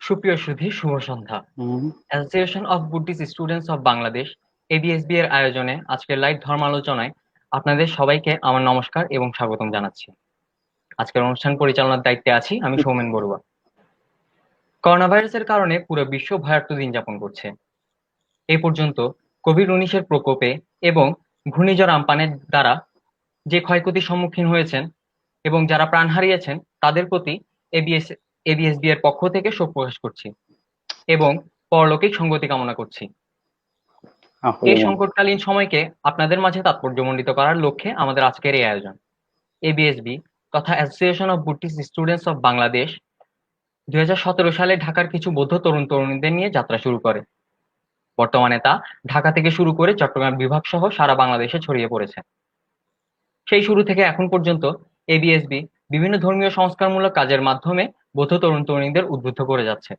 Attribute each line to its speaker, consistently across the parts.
Speaker 1: সুপ্রিয় সুধী, শুভ সন্ধ্যা। Association of Buddhist students of Bangladesh ABSB এর আয়োজনে আজকের লাইভ ধর্মালোচনায় আপনাদের সবাইকে আমার নমস্কার এবং স্বাগতম জানাচ্ছি। আজকের অনুষ্ঠান পরিচালনার দায়িত্বে আছি আমি সৌমেন বড়ুয়া। করোনা ভাইরাসের কারণে পুরো বিশ্ব ভয়ার্ত দিন যাপন করছে। এই পর্যন্ত কোভিড-19 প্রকোপে এবং ঘূর্ণিঝড় আম্পানের দ্বারা যে ক্ষয়ক্ষতির সম্মুখীন হয়েছেন এবং যারা প্রাণ হারিয়েছেন তাদের প্রতি এবিএসবি এর পক্ষ থেকে শোক প্রকাশ করছি এবং পরলৌকিক সঙ্গতি কামনা করছি। এই সংকটকালীন সময়কে আপনাদের মাঝে তাৎপর্যমণ্ডিত করার লক্ষ্যে আমাদের আজকের এই আয়োজন। এবিএসবি তথা association of Buddhist students of Bangladesh 2017 সালে ঢাকার কিছু বৌদ্ধ তরুণ তরুণীদের নিয়ে যাত্রা শুরু করে। বর্তমানে তা ঢাকা থেকে শুরু করে চট্টগ্রাম বিভাগ সহ সারা বাংলাদেশে ছড়িয়ে পড়েছে। সেই শুরু থেকে এখন পর্যন্ত এবিএসবি বিভিন্ন ধর্মীয় সংস্কারমূলক কাজের মাধ্যমে বৌদ্ধ তরুণ তরুণীদের উদ্বুদ্ধ করে যাচ্ছে।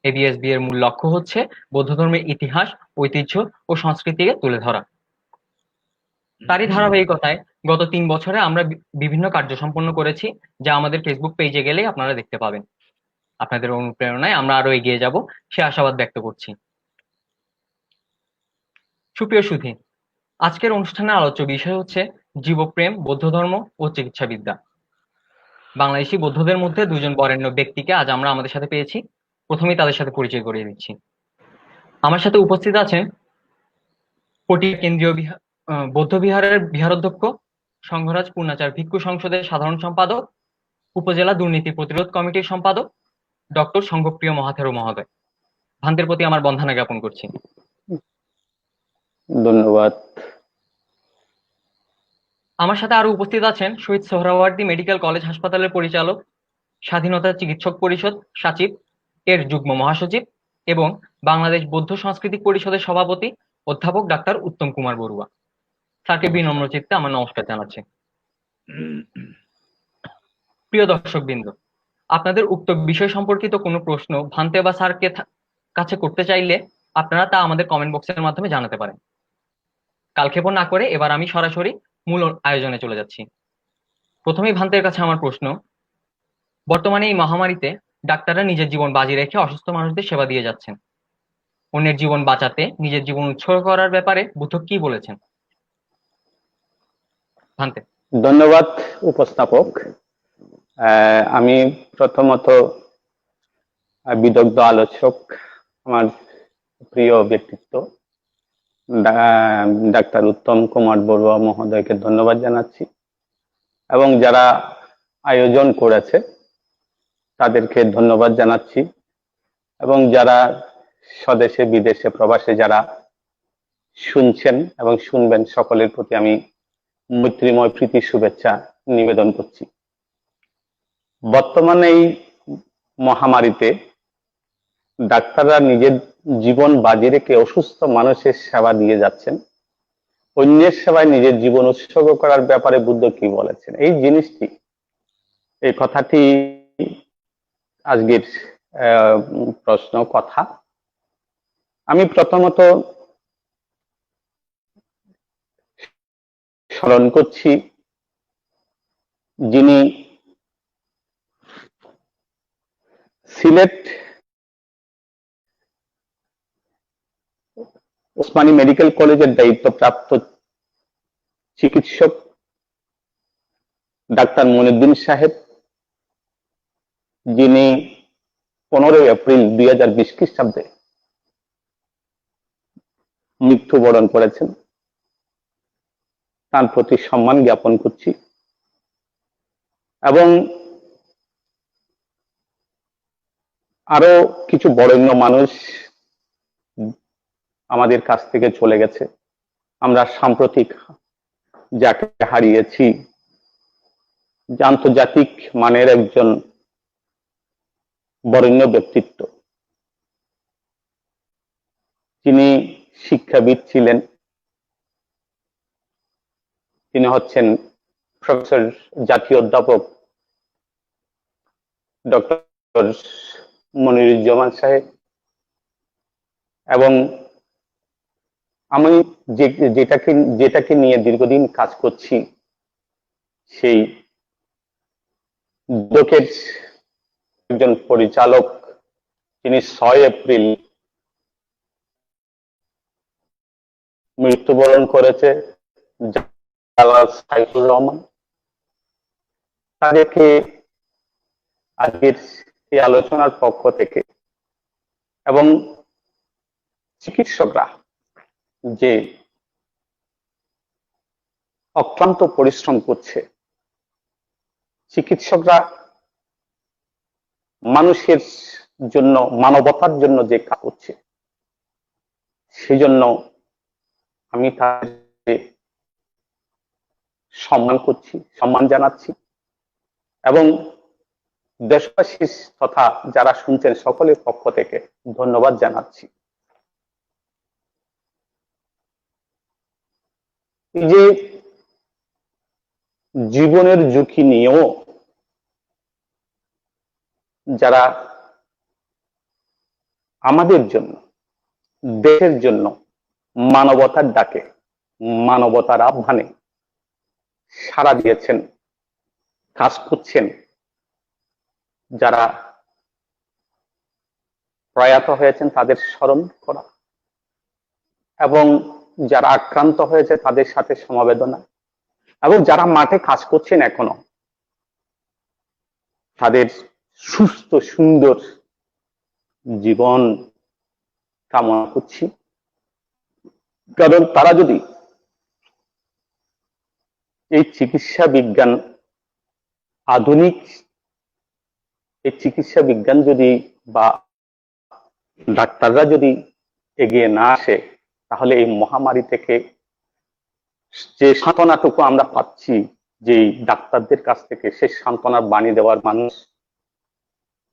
Speaker 1: এবিএসবি এর মূল লক্ষ্য হচ্ছে বৌদ্ধ ধর্মের ইতিহাস, ঐতিহ্য ও সংস্কৃতিকে তুলে ধরা। তারই ধারাবাহিকতায় গত 3 বছরে আমরা বিভিন্ন কার্য সম্পন্ন করেছি, যা আমাদের ফেসবুক পেজে গেলেই আপনারা দেখতে পাবেন। আপনাদের অনুপ্রেরণায় আমরা আরো এগিয়ে যাব সে আশাবাদ ব্যক্ত করছি। সুপ্রিয় সুধী, আজকের অনুষ্ঠানের আলোচ্য বিষয় হচ্ছে জীবপ্রেম, বৌদ্ধ ধর্ম ও চিকিৎসাবিদ্যা। বাংলাদেশি বৌদ্ধদের মধ্যে দুজন বরেণ্য ব্যক্তিকে আজ আমরা আমাদের সাথে পেয়েছি। প্রথমেই তাদের সাথে পরিচয় করিয়ে দিচ্ছি। আমার সাথে উপস্থিত আছেন পটিয়া কেন্দ্রীয় বৌদ্ধ বিহারের বিহারাধ্যক্ষ, সংঘরাজ পূর্ণাচার ভিক্ষু সংসদের সাধারণ সম্পাদক, উপজেলা দুর্নীতি প্রতিরোধ কমিটির সম্পাদক ডক্টর সংঘপ্রিয় মহাথেরো মহোদয়। ভান্তের প্রতি আমার বন্দনা জ্ঞাপন করছি।
Speaker 2: ধন্যবাদ।
Speaker 1: আমার সাথে আরো উপস্থিত আছেন শহীদ সোহরাওয়ার্দী মেডিকেল কলেজ হাসপাতালের পরিচালক, স্বাধীনতা চিকিৎসক পরিষদ সাচিব এর যুগ্ম মহাসচিব এবং বাংলাদেশ বৌদ্ধ সাংস্কৃতিক পরিষদের সভাপতি অধ্যাপক ডাক্তার উত্তম কুমার বড়ুয়া। স্যারকে বিনম্র চিত্তে আমার নমস্কার জানাচ্ছি। প্রিয় দর্শকবৃন্দ, আপনাদের উক্ত বিষয় সম্পর্কিত কোনো প্রশ্ন ভান্তে বা স্যারকে কাছে করতে চাইলে আপনারা তা আমাদের কমেন্ট বক্সের মাধ্যমে জানাতে পারেন। কালক্ষেপণ না করে এবার আমি সরাসরি মূল আয়োজনে চলে যাচ্ছি। প্রথমেই ভান্তের কাছে আমার প্রশ্ন, বর্তমানে এই মহামারীতে ডাক্তাররা নিজের জীবন বাজি রেখে অসুস্থ মানুষদের সেবা দিয়ে যাচ্ছেন। অন্যের জীবন বাঁচাতে নিজের জীবন উৎসর্গ করার ব্যাপারে বুদ্ধ কি বলেছেন? ভান্তে।
Speaker 2: ধন্যবাদ উপস্থাপক। আমি প্রথমত বিদগ্ধ আলোচক, আমার প্রিয় ব্যক্তিত্ব ডাক্তার উত্তম কুমার বড়ুয়া মহোদয়কে ধন্যবাদ জানাচ্ছি এবং যারা আয়োজন করেছে তাদেরকে ধন্যবাদ জানাচ্ছি এবং যারা স্বদেশে বিদেশে প্রবাসে যারা শুনছেন এবং শুনবেন সকলের প্রতি আমি মৈত্রীময় প্রীতি শুভেচ্ছা নিবেদন করছি। বর্তমানে এই মহামারীতে ডাক্তাররা নিজের জীবন বাজি রেখে অসুস্থ মানুষের সেবা দিয়ে যাচ্ছেন। অন্যের সেবায় নিজের জীবন উৎসর্গ করার ব্যাপারে বুদ্ধ কি বলেছেন, এই জিনিসটি, এই কথাটি আজকের প্রশ্ন কথা। আমি প্রথমত স্মরণ করছি যিনি সিলেট ওসমানী মেডিকেল কলেজের দায়িত্বপ্রাপ্ত চিকিৎসক ডাক্তার মনিউদ্দিন সাহেব, যিনি 15 এপ্রিল 2020 খ্রিস্টাব্দে মৃত্যুবরণ করেছেন। তার প্রতি সম্মান জ্ঞাপন করছি এবং আরো কিছু বরেণ্য মানুষ আমাদের কাছ থেকে চলে গেছে। আমরা সাম্প্রতিক যাকে হারিয়েছি, আন্তর্জাতিক মানের একজন বরেণ্য ব্যক্তিত্ব, তিনি শিক্ষাবিদ ছিলেন। তিনি হচ্ছেন প্রফেসর, জাতীয় অধ্যাপক ডক্টর মনিরুজ্জামান সাহেব। এবং আমি যেটাকে নিয়ে দীর্ঘদিন কাজ করছি, সেই লোকের একজন পরিচালক তিনি 6 এপ্রিল মৃত্যুবরণ করেছে জালাল সাইফুর রহমান। তাদেরকে আজকের এই আলোচনার পক্ষ থেকে এবং চিকিৎসকরা যে অক্লান্ত পরিশ্রম করছে, চিকিৎসকরা মানুষের জন্য, মানবতার জন্য যে কাজ করছে, সেজন্য আমি তাদের সম্মান করছি, সম্মান জানাচ্ছি এবং দেশবাসী তথা যারা শুনছেন সকলের পক্ষ থেকে ধন্যবাদ জানাচ্ছি। এই যে জীবনের ঝুঁকি নিয়েও যারা আমাদের জন্য, দেশের জন্য মানবতার ডাকে, মানবতার আহ্বানে সাড়া দিয়েছেন, কাজ করছেন, যারা প্রয়াত হয়েছেন তাদের স্মরণ করা এবং যারা আক্রান্ত হয়েছে তাদের সাথে সমবেদনা, এবং যারা মাঠে কাজ করছেন এখনো তাদের সুস্থ সুন্দর জীবন কামনা করছি। কারণ তারা যদি এই চিকিৎসা বিজ্ঞান, আধুনিক এই চিকিৎসা বিজ্ঞান যদি বা ডাক্তাররা যদি এগিয়ে না আসে, তাহলে এই মহামারী থেকে যে সান্ত্বনাটুকু আমরা পাচ্ছি যে ডাক্তারদের কাছ থেকে, সেই সান্ত্বনার বাণী দেওয়ার মানুষ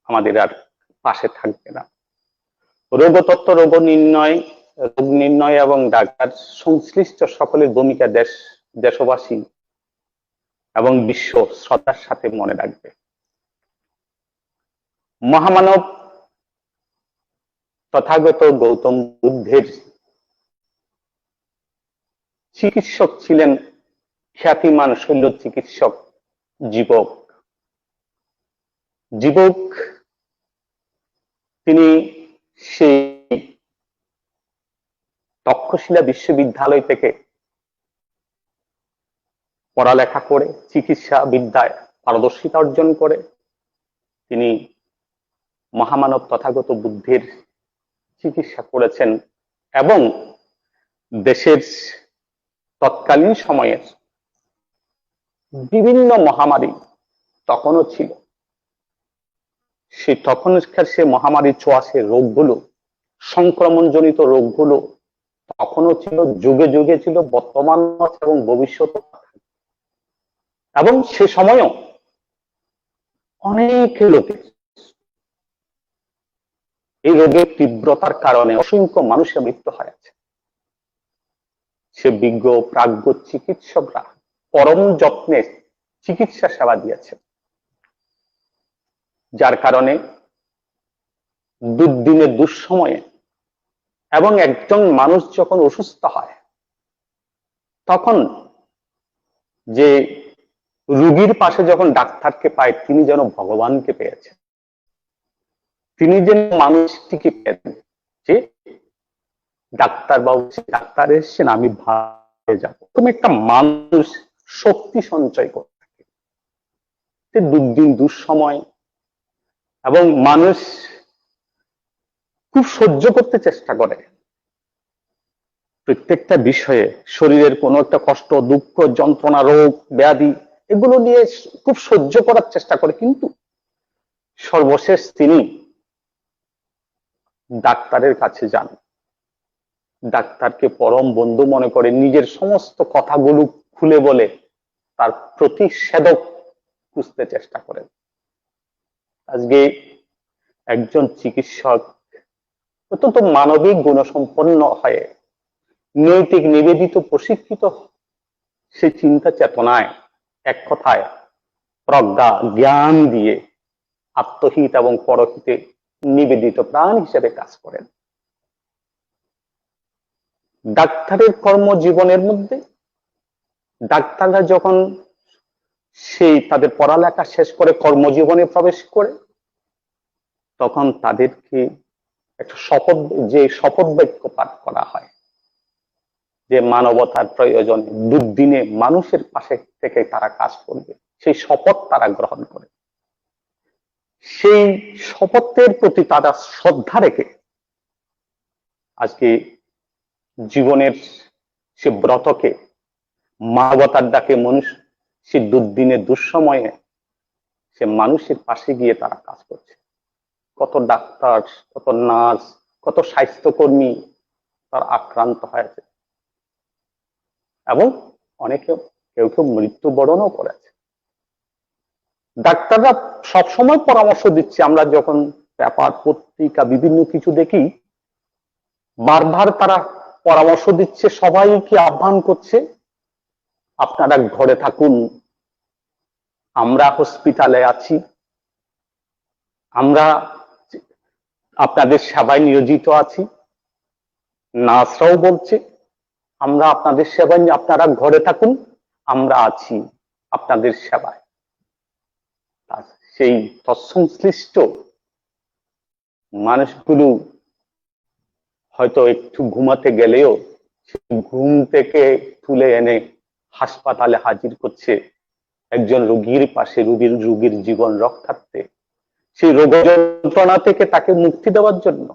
Speaker 2: আমাদের আর পাশে থাকবে না। রোগতত্ত্ব, রোগ নির্ণয় এবং ডাক্তার সংশ্লিষ্ট সকলের ভূমিকা দেশবাসী এবং বিশ্ব শ্রদ্ধার সাথে মনে রাখবে। মহামানব তথাগত গৌতম বুদ্ধের চিকিৎসক ছিলেন খ্যাতিমান শল্য চিকিৎসক জীবক। তিনি সেই তক্ষশিলা বিশ্ববিদ্যালয় থেকে পড়ালেখা করে চিকিৎসা বিদ্যায় পারদর্শিতা অর্জন করে তিনি মহামানব তথাগত বুদ্ধের চিকিৎসা করেছেন এবং দেশের তৎকালীন সময়ের বিভিন্ন মহামারী তখনও ছিল, সেই তখনকার সে মহামারী ছোঁয়াশে রোগগুলো, সংক্রমণজনিত রোগগুলো তখনও ছিল, যুগে যুগে ছিল, বর্তমান এবং ভবিষ্যৎ, এবং সে সময়ও অনেক লোকের এই রোগের তীব্রতার কারণে অসংখ্য মানুষের মৃত্যু হয়েছে। সে বিজ্ঞ প্রাজ্ঞ চিকিৎসকরা পরম যত্নে চিকিৎসা সেবা দিয়েছেন, যার কারণে দুর্দিনে দুঃসময়ে এবং একজন মানুষ যখন অসুস্থ হয় তখন যে রোগীর পাশে যখন ডাক্তারকে পায়, তিনি যেন ভগবানকে পেয়েছেন, তিনি যেন মানুষটিকে পেয়েছেন যে ডাক্তার বাবু, ডাক্তার এসছেন, আমি ভালো যাবো। তুমি একটা মানুষ শক্তি সঞ্চয় করে থাকে দুর্দিন দুঃসময়, এবং মানুষ খুব সহ্য করতে চেষ্টা করে প্রত্যেকটা বিষয়ে, শরীরের কোনো একটা কষ্ট, দুঃখ, যন্ত্রণা, রোগ ব্যাধি এগুলো নিয়ে খুব সহ্য করার চেষ্টা করে, কিন্তু সর্বশেষ তিনি ডাক্তারের কাছে যান, ডাক্তারকে পরম বন্ধু মনে করে নিজের সমস্ত কথাগুলো খুলে বলে তার প্রতিষেধক খুঁজতে চেষ্টা করেন। আজকে একজন চিকিৎসক অত্যন্ত মানবিক গুণসম্পন্ন হয়ে, নৈতিক নিবেদিত, প্রশিক্ষিত, সেই চিন্তা চেতনায়, এক কথায় প্রজ্ঞা জ্ঞান দিয়ে আত্মহিত এবং পরহিতে নিবেদিত প্রাণ হিসেবে কাজ করেন। ডাক্তারের কর্মজীবনের মধ্যে ডাক্তাররা যখন সেই তাদের পড়ালেখা শেষ করে কর্মজীবনে প্রবেশ করে, তখন তাদেরকে একটা শপথ, যে শপথ বাক্য পাঠ করা হয় যে মানবতার প্রয়োজনে দুর্দিনে মানুষের পাশে থেকে তারা কাজ করবে, সেই শপথ তারা গ্রহণ করে। সেই শপথের প্রতি তারা শ্রদ্ধা রেখে আজকে জীবনের সে ব্রতকে, মানবতার ডাকে মানুষ সে দুর্দিনে দুঃসময়ে সে মানুষের পাশে গিয়ে তারা কাজ করছে। কত ডাক্তার, কত নার্স, কত স্বাস্থ্যকর্মী তার আক্রান্ত হয়েছে এবং অনেকে কেউ কেউ মৃত্যুবরণও করেছে। ডাক্তাররা সবসময় পরামর্শ দিচ্ছে, আমরা যখন পেপার পত্রিকা বিভিন্ন কিছু দেখি, বারবার তারা পরামর্শ দিচ্ছে, সবাইকে আহ্বান করছে আপনারা ঘরে থাকুন, আমরা হসপিটালে আছি, আমরা আপনাদের সেবায় নিয়োজিত আছি। নার্সরাও বলছে আমরা আপনাদের সেবায়, আপনারা ঘরে থাকুন, আমরা আছি আপনাদের সেবায়। সেই তৎসংশ্লিষ্ট মানুষগুলো হয়তো একটু ঘুমাতে গেলেও ঘুম থেকে তুলে এনে হাসপাতালে হাজির করছে একজন রোগীর পাশে, রোগীর জীবন রক্ষার্থে, সেই রোগ যন্ত্রণা থেকে তাকে মুক্তি দেওয়ার জন্য।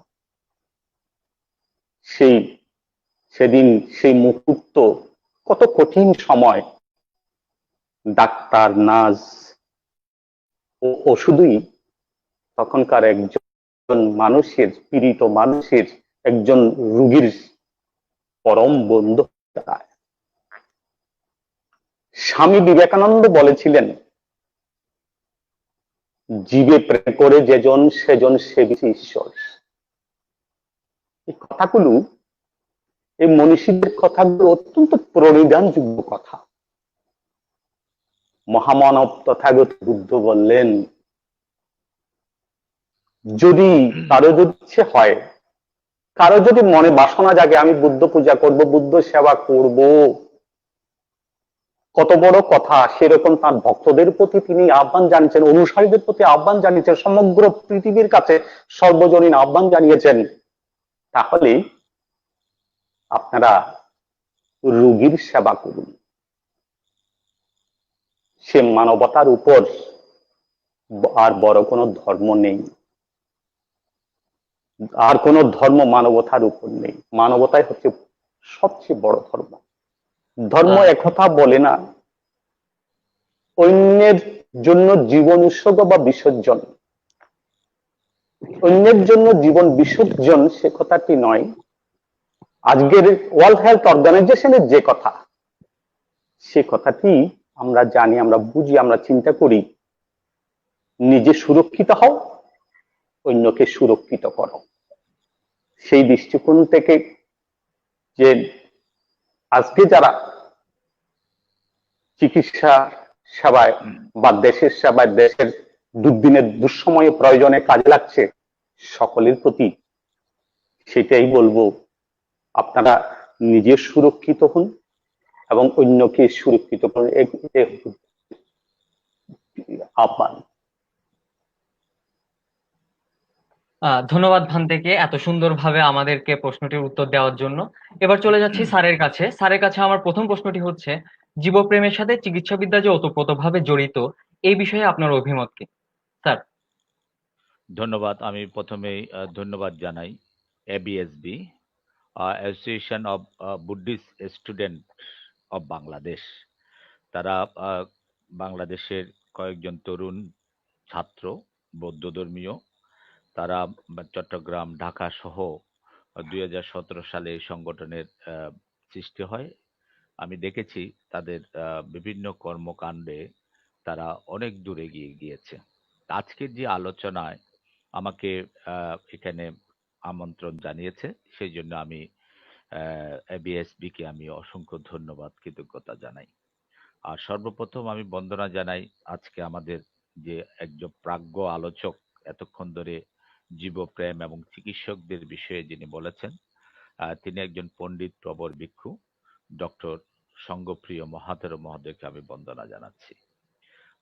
Speaker 2: সেদিন সেই মুহূর্ত কত কঠিন সময়, ডাক্তার, নার্স ও শুধুই তখনকার একজন মানুষের, পীড়িত মানুষের, একজন রোগীর পরম বন্ধু। স্বামী বিবেকানন্দ বলেছিলেন, জীবে প্রেম করে যেজন সেজন সেবিছে ঈশ্বর। এই কথাগুলো, এই মনীষীদের কথাগুলো অত্যন্ত প্রণিধানযোগ্য কথা। মহামানব তথাগত বুদ্ধ বললেন, যদি কারো যদি ইচ্ছে হয়, কারো যদি মনে বাসনা জাগে আমি বুদ্ধ পূজা করব, বুদ্ধ সেবা করব, কত বড় কথা, সেরকম তার ভক্তদের প্রতি তিনি আহ্বান জানিয়েছেন, অনুসারীদের প্রতি আহ্বান জানিয়েছেন, সমগ্র পৃথিবীর কাছে সর্বজনীন আহ্বান জানিয়েছেন। তাহলে আপনারা রোগীর সেবা করুন। সে মানবতার উপর আর বড় কোনো ধর্ম নেই, আর কোন ধর্ম মানবতার উপর নেই। মানবতাই হচ্ছে সবচেয়ে বড় ধর্ম। ধর্ম একথা বলে না অন্যের জন্য জীবন উৎসর্গ বা বিসর্জন, অন্যের জন্য জীবন বিসর্জন সে কথাটি নয়। আজকের ওয়ার্ল্ড হেলথ অর্গানাইজেশনের যে কথা, সে কথাটি আমরা জানি, আমরা বুঝি, আমরা চিন্তা করি, নিজে সুরক্ষিত হও, অন্যকে সুরক্ষিত করো। সেই দৃষ্টিকোণ থেকে যে আজকে যারা চিকিৎসা সেবায় বা দেশের সেবায়, দেশের দুর্দিনের দুঃসময়ে প্রয়োজনে কাজে লাগছে, সকলের প্রতি সেটাই বলবো, আপনারা নিজে সুরক্ষিত হন এবং অন্যকে সুরক্ষিত করুন, আহ্বান।
Speaker 1: ধন্যবাদ ভান্তেকে এত সুন্দরভাবে আমাদেরকে প্রশ্নটির উত্তর দেওয়ার জন্য। এবার চলে যাচ্ছি স্যারের কাছে। স্যারের কাছে আমার প্রথম প্রশ্নটি হচ্ছে, জীবপ্রেমের সাথে চিকিৎসাবিদ্যা যে ওতপ্রোতভাবে জড়িত, এই বিষয়ে আপনার অভিমত কি স্যার?
Speaker 3: ধন্যবাদ। আমি প্রথমেই ধন্যবাদ জানাই ABSB, association of Buddhist student of Bangladesh. তারা বাংলাদেশের কয়েকজন তরুণ ছাত্র, বৌদ্ধ ধর্মীয়, তারা চট্টগ্রাম, ঢাকা সহ 2017 সালে এই সংগঠনের সৃষ্টি হয়। আমি দেখেছি তাদের বিভিন্ন কর্মকাণ্ডে তারা অনেক দূর এগিয়ে গিয়েছে। আজকের যে আলোচনায় আমাকে এখানে আমন্ত্রণ জানিয়েছে, সেই জন্য আমি এবিএসবিকে আমি অসংখ্য ধন্যবাদ, কৃতজ্ঞতা জানাই। আর সর্বপ্রথম আমি বন্দনা জানাই আজকে আমাদের যে একজন প্রাজ্ঞ আলোচক এতক্ষণ ধরে জীবপ্রেম এবং চিকিৎসকদের বিষয়ে যিনি বলেছেন, তিনি একজন পণ্ডিত প্রবর ভিক্ষু, ডক্টর সঙ্গপ্রিয় মহাতের মহোদয়কে আমি বন্দনা জানাচ্ছি।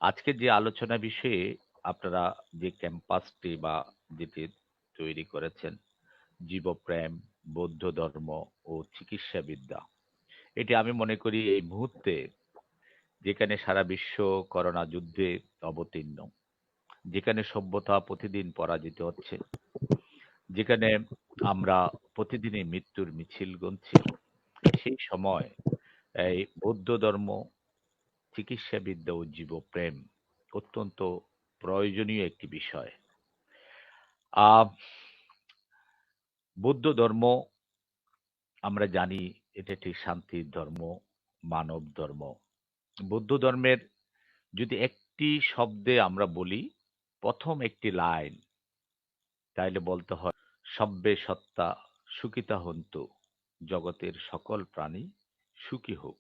Speaker 3: আজকে যে আলোচনা বিষয়ে আপনারা যে ক্যাম্পাসটি বা যেটি তৈরি করেছেন, জীবপ্রেম, বৌদ্ধ ধর্ম ও চিকিৎসাবিদ্যা। এটি আমি মনে করি এই মুহূর্তে যেখানে সারা বিশ্ব করোনা যুদ্ধে অবতীর্ণ, যেখানে সভ্যতা প্রতিদিন পরাজিত হচ্ছে, যেখানে আমরা প্রতিদিনই মৃত্যুর মিছিল গুনছি, সেই সময় এই বৌদ্ধ ধর্ম, চিকিৎসাবিদ্যা ও জীবপ্রেম অত্যন্ত প্রয়োজনীয় একটি বিষয়। আহ বৌদ্ধ ধর্ম আমরা জানি এটা একটি শান্তির ধর্ম, মানব ধর্ম। বৌদ্ধ ধর্মের যদি একটি শব্দে আমরা বলি, প্রথম একটি লাইন, তাইলে বলতে হয় সব্যে সত্তা সুখিতা হন্তু, জগতের সকল প্রাণী সুখী হোক।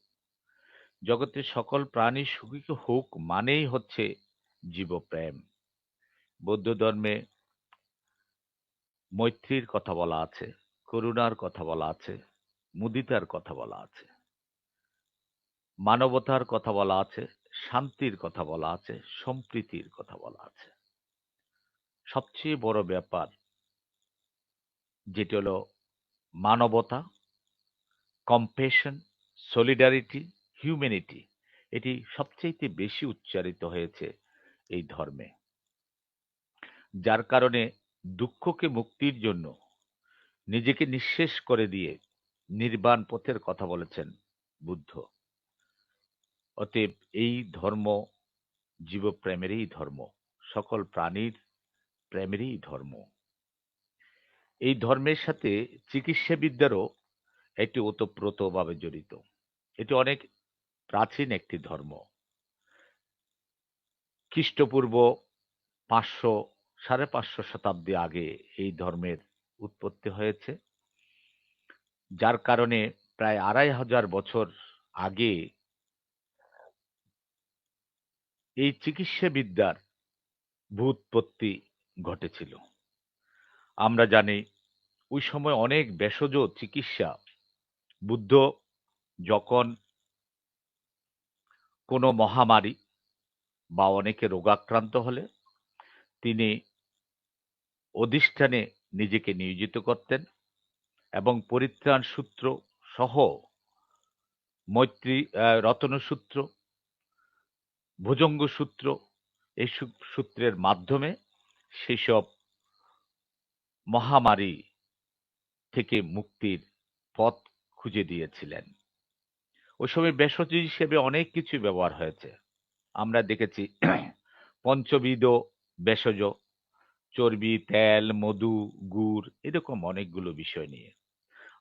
Speaker 3: জগতের সকল প্রাণী সুখী হোক মানেই হচ্ছে জীবপ্রেম। বৌদ্ধ ধর্মে মৈত্রীর কথা বলা আছে, করুণার কথা বলা আছে, মুদিতার কথা বলা আছে, মানবতার কথা বলা আছে, শান্তির কথা বলা আছে, সম্প্রীতির কথা বলা আছে। সবচেয়ে বড় ব্যাপার যেটি হলো মানবতা, কম্পেশন, সলিডারিটি, হিউম্যানিটি, এটি সবচেয়ে বেশি উচ্চারিত হয়েছে এই ধর্মে। যার কারণে দুঃখকে মুক্তির জন্য নিজেকে নিঃশেষ করে দিয়ে নির্বাণ পথের কথা বলেছেন বুদ্ধ। অতএব এই ধর্ম জীবপ্রেমেরই ধর্ম, সকল প্রাণীর প্রেমেরই ধর্ম। এই ধর্মের সাথে চিকিৎসাবিদ্যারও একটি ওতপ্রোতভাবে জড়িত। এটি অনেক প্রাচীন একটি ধর্ম। খ্রিস্টপূর্ব 500 550 শতাব্দী আগে এই ধর্মের উৎপত্তি হয়েছে, যার কারণে প্রায় 2500 বছর আগে এই চিকিৎসাবিদ্যার ভূৎপত্তি ঘটেছিল। আমরা জানি ওই সময় অনেক ভেষজ চিকিৎসা, বুদ্ধ যখন কোনো মহামারী বা অনেকে রোগাক্রান্ত হলে তিনি অধিষ্ঠানে নিজেকে নিয়োজিত করতেন এবং পরিত্রাণ সূত্র সহ মৈত্রী, রতন সূত্র, ভুজঙ্গ সূত্র, এই সূত্রের মাধ্যমে সেসব মহামারী থেকে মুক্তির পথ খুঁজে দিয়েছিলেন। ওই সময় ভেষজ হিসেবে অনেক কিছু ব্যবহার হয়েছে। আমরা দেখেছি পঞ্চবিধ ভেষজ, চর্বি, তেল, মধু, গুড়, এরকম অনেকগুলো বিষয় নিয়ে।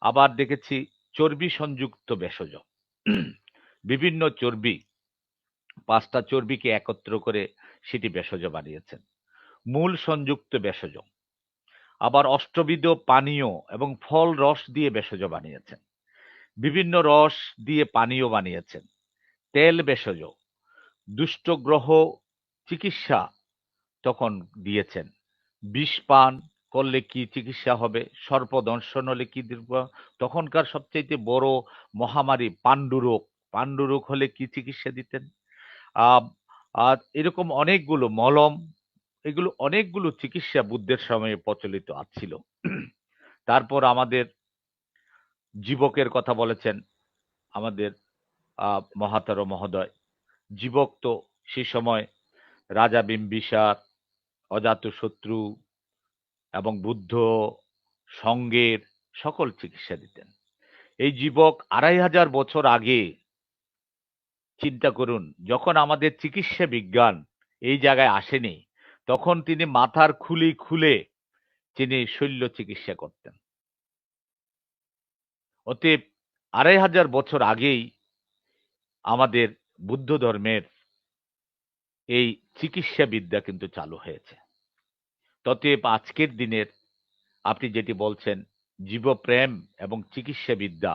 Speaker 3: আবার দেখেছি চর্বি সংযুক্ত ভেষজ, বিভিন্ন চর্বি, 5টা চর্বিকে একত্র করে সেটি ভেষজ বানিয়েছেন। মূল সংযুক্ত ভেষজ, আবার অষ্টবিধ পানীয় এবং ফল রস দিয়ে ভেষজ বানিয়েছেন। বিভিন্ন রস দিয়ে পানীয় বানিয়েছেন। তেল ভেষজ, দুষ্ট গ্রহ চিকিৎসা তখন দিয়েছেন। বিষ পান করলে কি চিকিৎসা হবে, সর্পদংশন হলে কি দিব, তখনকার সবচাইতে বড় মহামারী পাণ্ডুরোগ, পাণ্ডুরোগ হলে কি চিকিৎসা দিতেন। আহ আর এরকম অনেকগুলো মলম, এগুলো অনেকগুলো চিকিৎসা বুদ্ধের সময়ে প্রচলিত ছিল। তারপর আমাদের জীবকের কথা বলেছেন আমাদের মহাতারা মহোদয়। জীবক তো সে সময় রাজা বিম্বিসার, অজাতশত্রু এবং বুদ্ধ সঙ্গের সকল চিকিৎসা দিতেন। এই জীবক 2500 বছর আগে, চিন্তা করুন, যখন আমাদের চিকিৎসা বিজ্ঞান এই জায়গায় আসেনি, তখন তিনি মাথার খুলি খুলে তিনি শল্য চিকিৎসা করতেন। অতএব 2500 বছর আগেই আমাদের বুদ্ধ ধর্মের এই চিকিৎসা বিদ্যা কিন্তু চালু হয়েছে। ততএব আজকের দিনের আপনি যেটি বলছেন জীবপ্রেম এবং চিকিৎসা বিদ্যা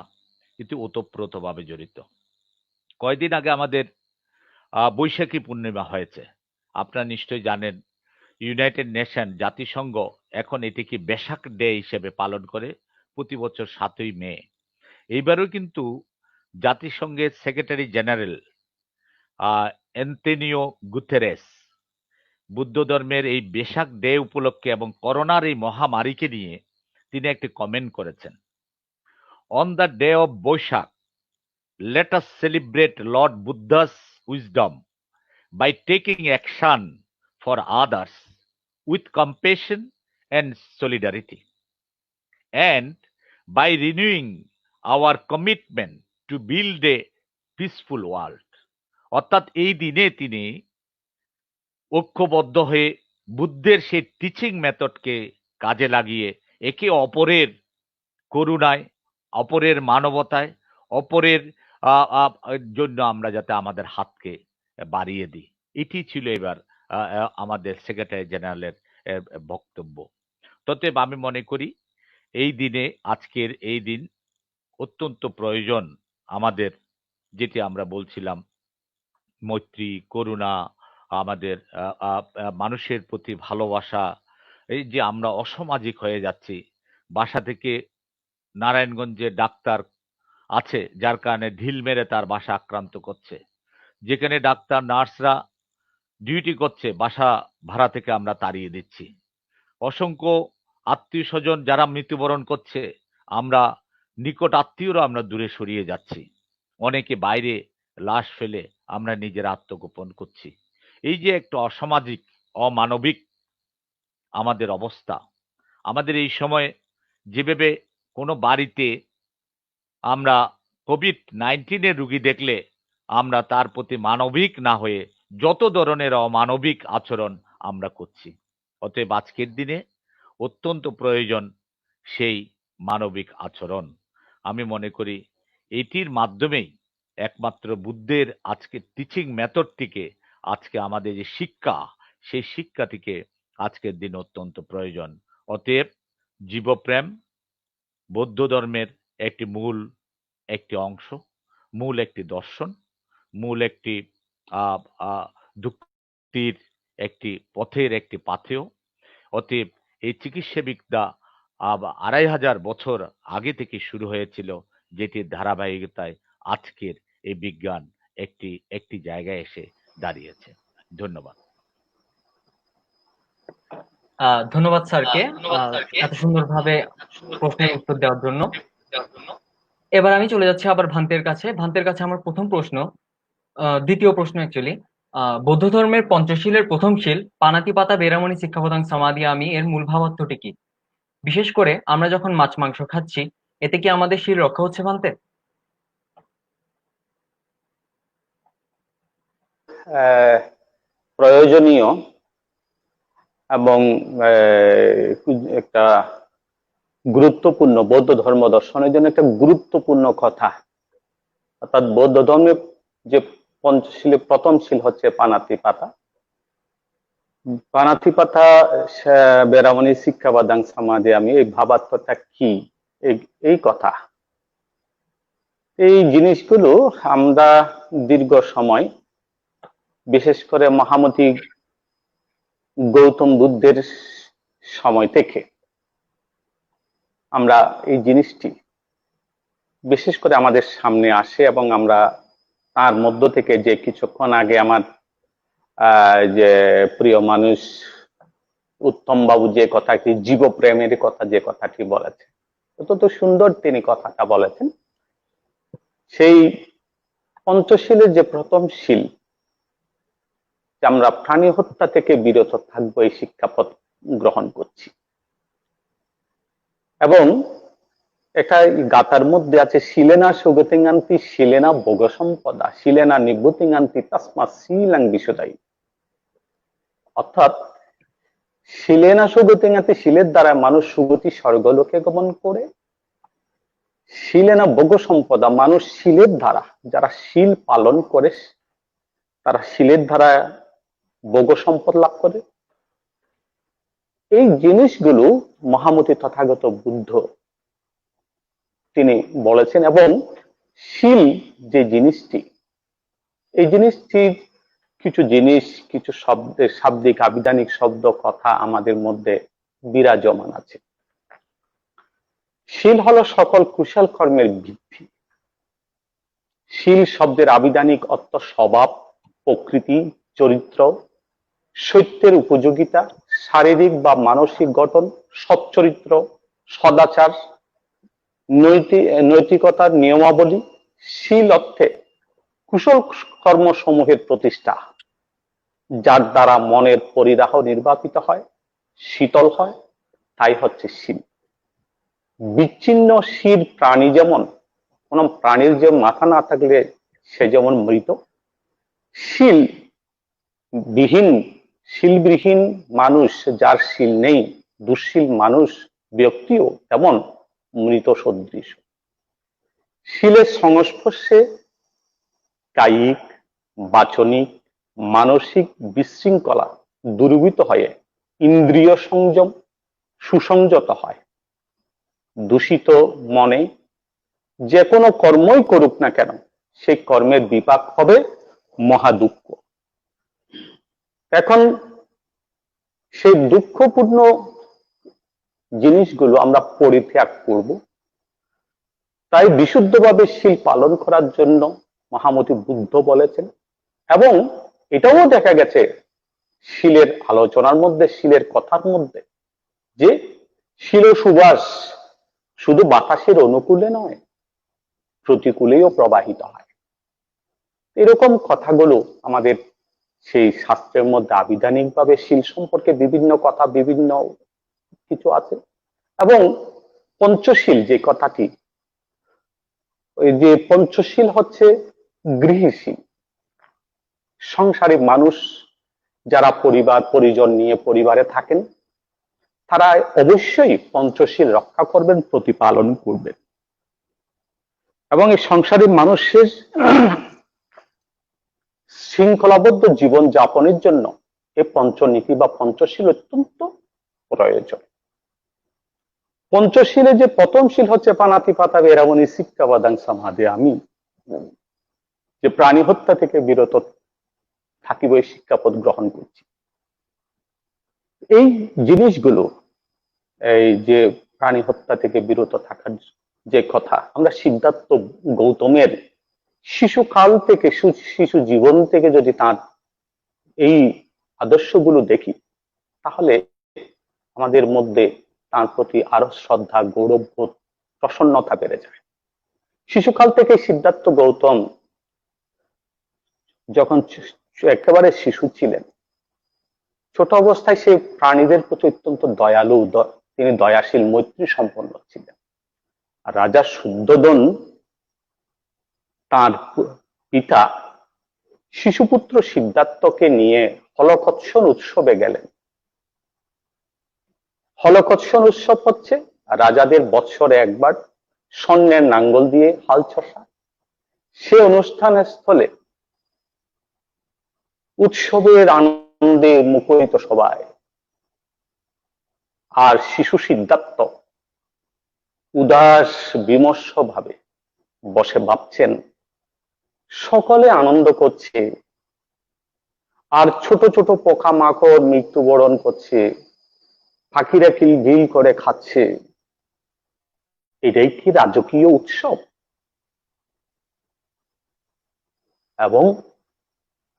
Speaker 3: কিন্তু ওতপ্রোতভাবে জড়িত। কয়দিন আগে আমাদের বৈশাখী পূর্ণিমা হয়েছে। আপনারা নিশ্চয়ই জানেন ইউনাইটেড নেশন, জাতিসংঘ এখন এটিকে বেসাক ডে হিসেবে পালন করে প্রতি বছর 7ই মে। এইবারও কিন্তু জাতিসংঘের secretary general Antonio Guterres Buddha ধর্মের এই বেসাক ডে উপলক্ষে এবং করোনার এই মহামারীকে নিয়ে তিনি একটি কমেন্ট করেছেন, on the day of Boishakh let us celebrate Lord Buddha's wisdom by taking action for others with compassion and solidarity, and by renewing our commitment to build a peaceful world. অর্থাৎ এই দিনে তিনি ঐক্যবদ্ধ হয়ে বুদ্ধের সেই টিচিং মেথডকে কাজে লাগিয়ে একে অপরের করুণায়, অপরের মানবতায়, অপরের জন্য আমরা যাতে আমাদের হাতকে বাড়িয়ে দিই, এটি ছিল এবার আমাদের সেক্রেটারি জেনারেলের বক্তব্য। ততএব আমি মনে করি এই দিনে, আজকের এই দিন অত্যন্ত প্রয়োজন আমাদের, যেটি আমরা বলছিলাম মৈত্রী, করুণা, আমাদের মানুষের প্রতি ভালোবাসা। এই যে আমরা অসামাজিক হয়ে যাচ্ছি, বাসা থেকে নারায়ণগঞ্জে ডাক্তার আছে যার কারণে ঢিল মেরে তার বাসা আক্রান্ত করছে, যেখানে ডাক্তার নার্সরা ডিউটি করছে বাসা ভাড়া থেকে আমরা তাড়িয়ে দিচ্ছি। অসংখ্য আত্মীয় স্বজন যারা মৃত্যুবরণ করছে, আমরা নিকট আত্মীয়রা আমরা দূরে সরিয়ে যাচ্ছি, অনেকে বাইরে লাশ ফেলে আমরা নিজের আত্মগোপন করছি। এই যে একটা অসামাজিক, অমানবিক আমাদের অবস্থা, আমাদের এই সময়ে যেভাবে কোনো বাড়িতে আমরা কোভিড-19 রোগী দেখলে আমরা তার প্রতি মানবিক না হয়ে যত ধরনের অমানবিক আচরণ আমরা করছি। অতএব আজকের দিনে অত্যন্ত প্রয়োজন সেই মানবিক আচরণ। আমি মনে করি এটির মাধ্যমেই একমাত্র বুদ্ধের আজকে টিচিং মেথডটিকে, আজকে আমাদের যে শিক্ষা, সেই শিক্ষাটিকে আজকের দিন অত্যন্ত প্রয়োজন। অতএব জীবপ্রেম বৌদ্ধ ধর্মের একটি অংশ, মূল একটি দর্শন, মূল একটি মুক্তির একটি পথের একটি পাথেয়। অতএব এই চিকিৎসা বিদ্যা 2500 বছর আগে থেকে শুরু হয়েছিল, যেটির ধারাবাহিকতায় আজকের এই বিজ্ঞান একটি জায়গায় এসে দাঁড়িয়েছে। ধন্যবাদ।
Speaker 1: ধন্যবাদ স্যারকে এত সুন্দরভাবে প্রশ্নের উত্তর দেওয়ার জন্য। এবার আমি চলে যাচ্ছি আবার ভান্তের কাছে। ভান্তের কাছে আমার প্রথম প্রশ্ন, দ্বিতীয় প্রশ্ন অ্যাকচুয়ালি, বৌদ্ধ ধর্মের পঞ্চশীলের প্রথম শীল পানাতিপাতা বেরামণি শিক্ষাপদাং সমাদিয়ামি এর মূল ভাবার্থটি কি? বিশেষ করে আমরা যখন মাছ মাংস খাচ্ছি, এতে কি আমাদের শীল রক্ষা হচ্ছে ভান্তে?
Speaker 2: প্রয়োজনীয় এবং একটা গুরুত্বপূর্ণ, বৌদ্ধ ধর্ম দর্শনের জন্য একটা গুরুত্বপূর্ণ কথা। অর্থাৎ বৌদ্ধ ধর্মের যে পঞ্চশীলের প্রথম শীল হচ্ছে পানাতিপাতা। পানাতিপাতা বেরামণি শিক্ষাবাদাং সমাদিয়ামি, এই ভাবার্থটা কি, এই কথা, এই জিনিসগুলো আমরা দীর্ঘ সময়, বিশেষ করে মহামতি গৌতম বুদ্ধের সময় থেকে আমরা এই জিনিসটি বিশেষ করে আমাদের সামনে আসে, এবং আমরা তার মধ্য থেকে যে কিছুক্ষণ আগে আমার যে প্রিয় মানুষ উত্তম বাবু যে কথাটি, জীবপ্রেমের কথা যে কথাটি বলেছে, অত্যন্ত সুন্দর তিনি কথাটা বলেছেন। সেই পঞ্চশীলের যে প্রথম শীল, আমরা প্রাণী হত্যা থেকে বিরত থাকবো, এই শিক্ষাপথ গ্রহণ করছি। এবং এটা গাথার মধ্যে আছে, শিলেনা সুগতিঙ্গান্তি শিলেনা ভোগ সম্পদা শিলেনা নিভূতিঙ্গান্তি তসমা শিলাং বিশদায়ী। অর্থাৎ শিলেনা সুগতিঙ্গান্তি, শিলের দ্বারা মানুষ সুগতি স্বর্গলোকে গমন করে। শিলেনা ভোগ সম্পদা, মানুষ শিলের দ্বারা, যারা শিল পালন করে তারা শিলের দ্বারা ভোগ সম্পদ লাভ করে। এই জিনিসগুলো মহামতি তথাগত বুদ্ধ তিনি বলেছেন। এবং শিল যে জিনিসটি, এই জিনিসটির কিছু জিনিস, কিছু শব্দের শাব্দিক আবিধানিক শব্দ কথা আমাদের মধ্যে বিরাজমান আছে। শিল হলো সকল কুশল কর্মের ভিত্তি। শিল শব্দের আবিধানিক অর্থ স্বভাব, প্রকৃতি, চরিত্র, সত্যের উপযোগিতা, শারীরিক বা মানসিক গঠন, সচ্চরিত্র, সদাচার, নৈতিকতার নিয়মাবলী, শীল অর্থে কুশল কর্মসমূহের প্রতিষ্ঠা, যার দ্বারা মনের পরিদাহ নির্বাপিত হয়, শীতল হয়, তাই হচ্ছে শীল। বিচ্ছিন্ন শির প্রাণী যেমন, কোন প্রাণীর যে মাথা না থাকলে সে যেমন মৃত, শীল বিহীন শীলবিহীন মানুষ, যার শীল নেই, দুঃশীল মানুষ ব্যক্তিও তেমন মৃত সদৃশ। শীলের সংস্পর্শে কায়িক, বাচনিক, মানসিক বিশৃঙ্খলা দূরীভূত হয়ে ইন্দ্রিয় সংযম সুসংযত হয়। দূষিত মনে যে কোনো কর্মই করুক না কেন, সেই কর্মের বিপাক হবে মহা দুঃখ। এখন সেই দুঃখপূর্ণ জিনিসগুলো আমরা পরিত্যাগ করব। তাই বিশুদ্ধভাবে শীল পালন করার জন্য মহামতি বুদ্ধ বলেছেন। এবং এটাও দেখা গেছে শীলের আলোচনার মধ্যে, শীলের কথার মধ্যে, যে শীল সুবাস শুধু বাতাসের অনুকূলে নয়, প্রতিকূলেও প্রবাহিত হয়। এরকম কথাগুলো আমাদের সেই শাস্ত্রের মধ্যে আবিধানিক ভাবে শীল সম্পর্কে বিভিন্ন কথা, বিভিন্ন কিছু আছে। এবং পঞ্চশীল যে কথাটি, ওই যে পঞ্চশীল হচ্ছে গৃহশীল, সংসারী মানুষ যারা পরিবার পরিজন নিয়ে পরিবারে থাকেন, তারা অবশ্যই পঞ্চশীল রক্ষা করবেন, প্রতিপালন করবেন। এবং এই সংসারী মানুষের শৃঙ্খলাবদ্ধ জীবন যাপনের জন্য এই পঞ্চনীতি বা পঞ্চশীল অত্যন্ত প্রয়োজন। পঞ্চশীলে যে প্রথম শীল হচ্ছে পানাতি পাতা বেরামনি শিক্ষাবাদাং সমাধে, আমি যে প্রাণী হত্যা থেকে বিরত থাকিব এই শিক্ষাপদ গ্রহণ করছি। এই জিনিসগুলো, এই যে প্রাণী হত্যা থেকে বিরত থাকার যে কথা, আমরা সিদ্ধার্থ গৌতমের শিশুকাল থেকে, শিশু জীবন থেকে যদি তার এই আদর্শগুলো দেখি, তাহলে আমাদের মধ্যে তার প্রতি আরো শ্রদ্ধা, গৌরববোধ, প্রসন্নতা বেড়ে যায়। শিশুকাল থেকে সিদ্ধার্থ গৌতম যখন একেবারে শিশু ছিলেন, ছোট অবস্থায় সে প্রাণীদের প্রতি অত্যন্ত দয়ালু, তিনি দয়াশীল, মৈত্রী সম্পন্ন ছিলেন। আর রাজা শুদ্ধোদন তার পিতা শিশুপুত্র সিদ্ধার্থকে নিয়ে হলকৎসন উৎসবে গেলেন। হলকৎসন উৎসব হচ্ছে রাজাদের বৎসরে একবার স্বর্ণের নাঙ্গল দিয়ে হাল চষা। সে অনুষ্ঠানের স্থলে উৎসবের আনন্দে মুখরিত সবাই। আর শিশু সিদ্ধার্থ উদাস বিমর্ষ ভাবে বসে ভাবছেন, সকলে আনন্দ করছে, আর ছোট ছোট পোকামাকড় মৃত্যুবরণ করছে, পাখিরা কিলবিল করে খাচ্ছে, এটাই কি রাজকীয় উৎসব? এবং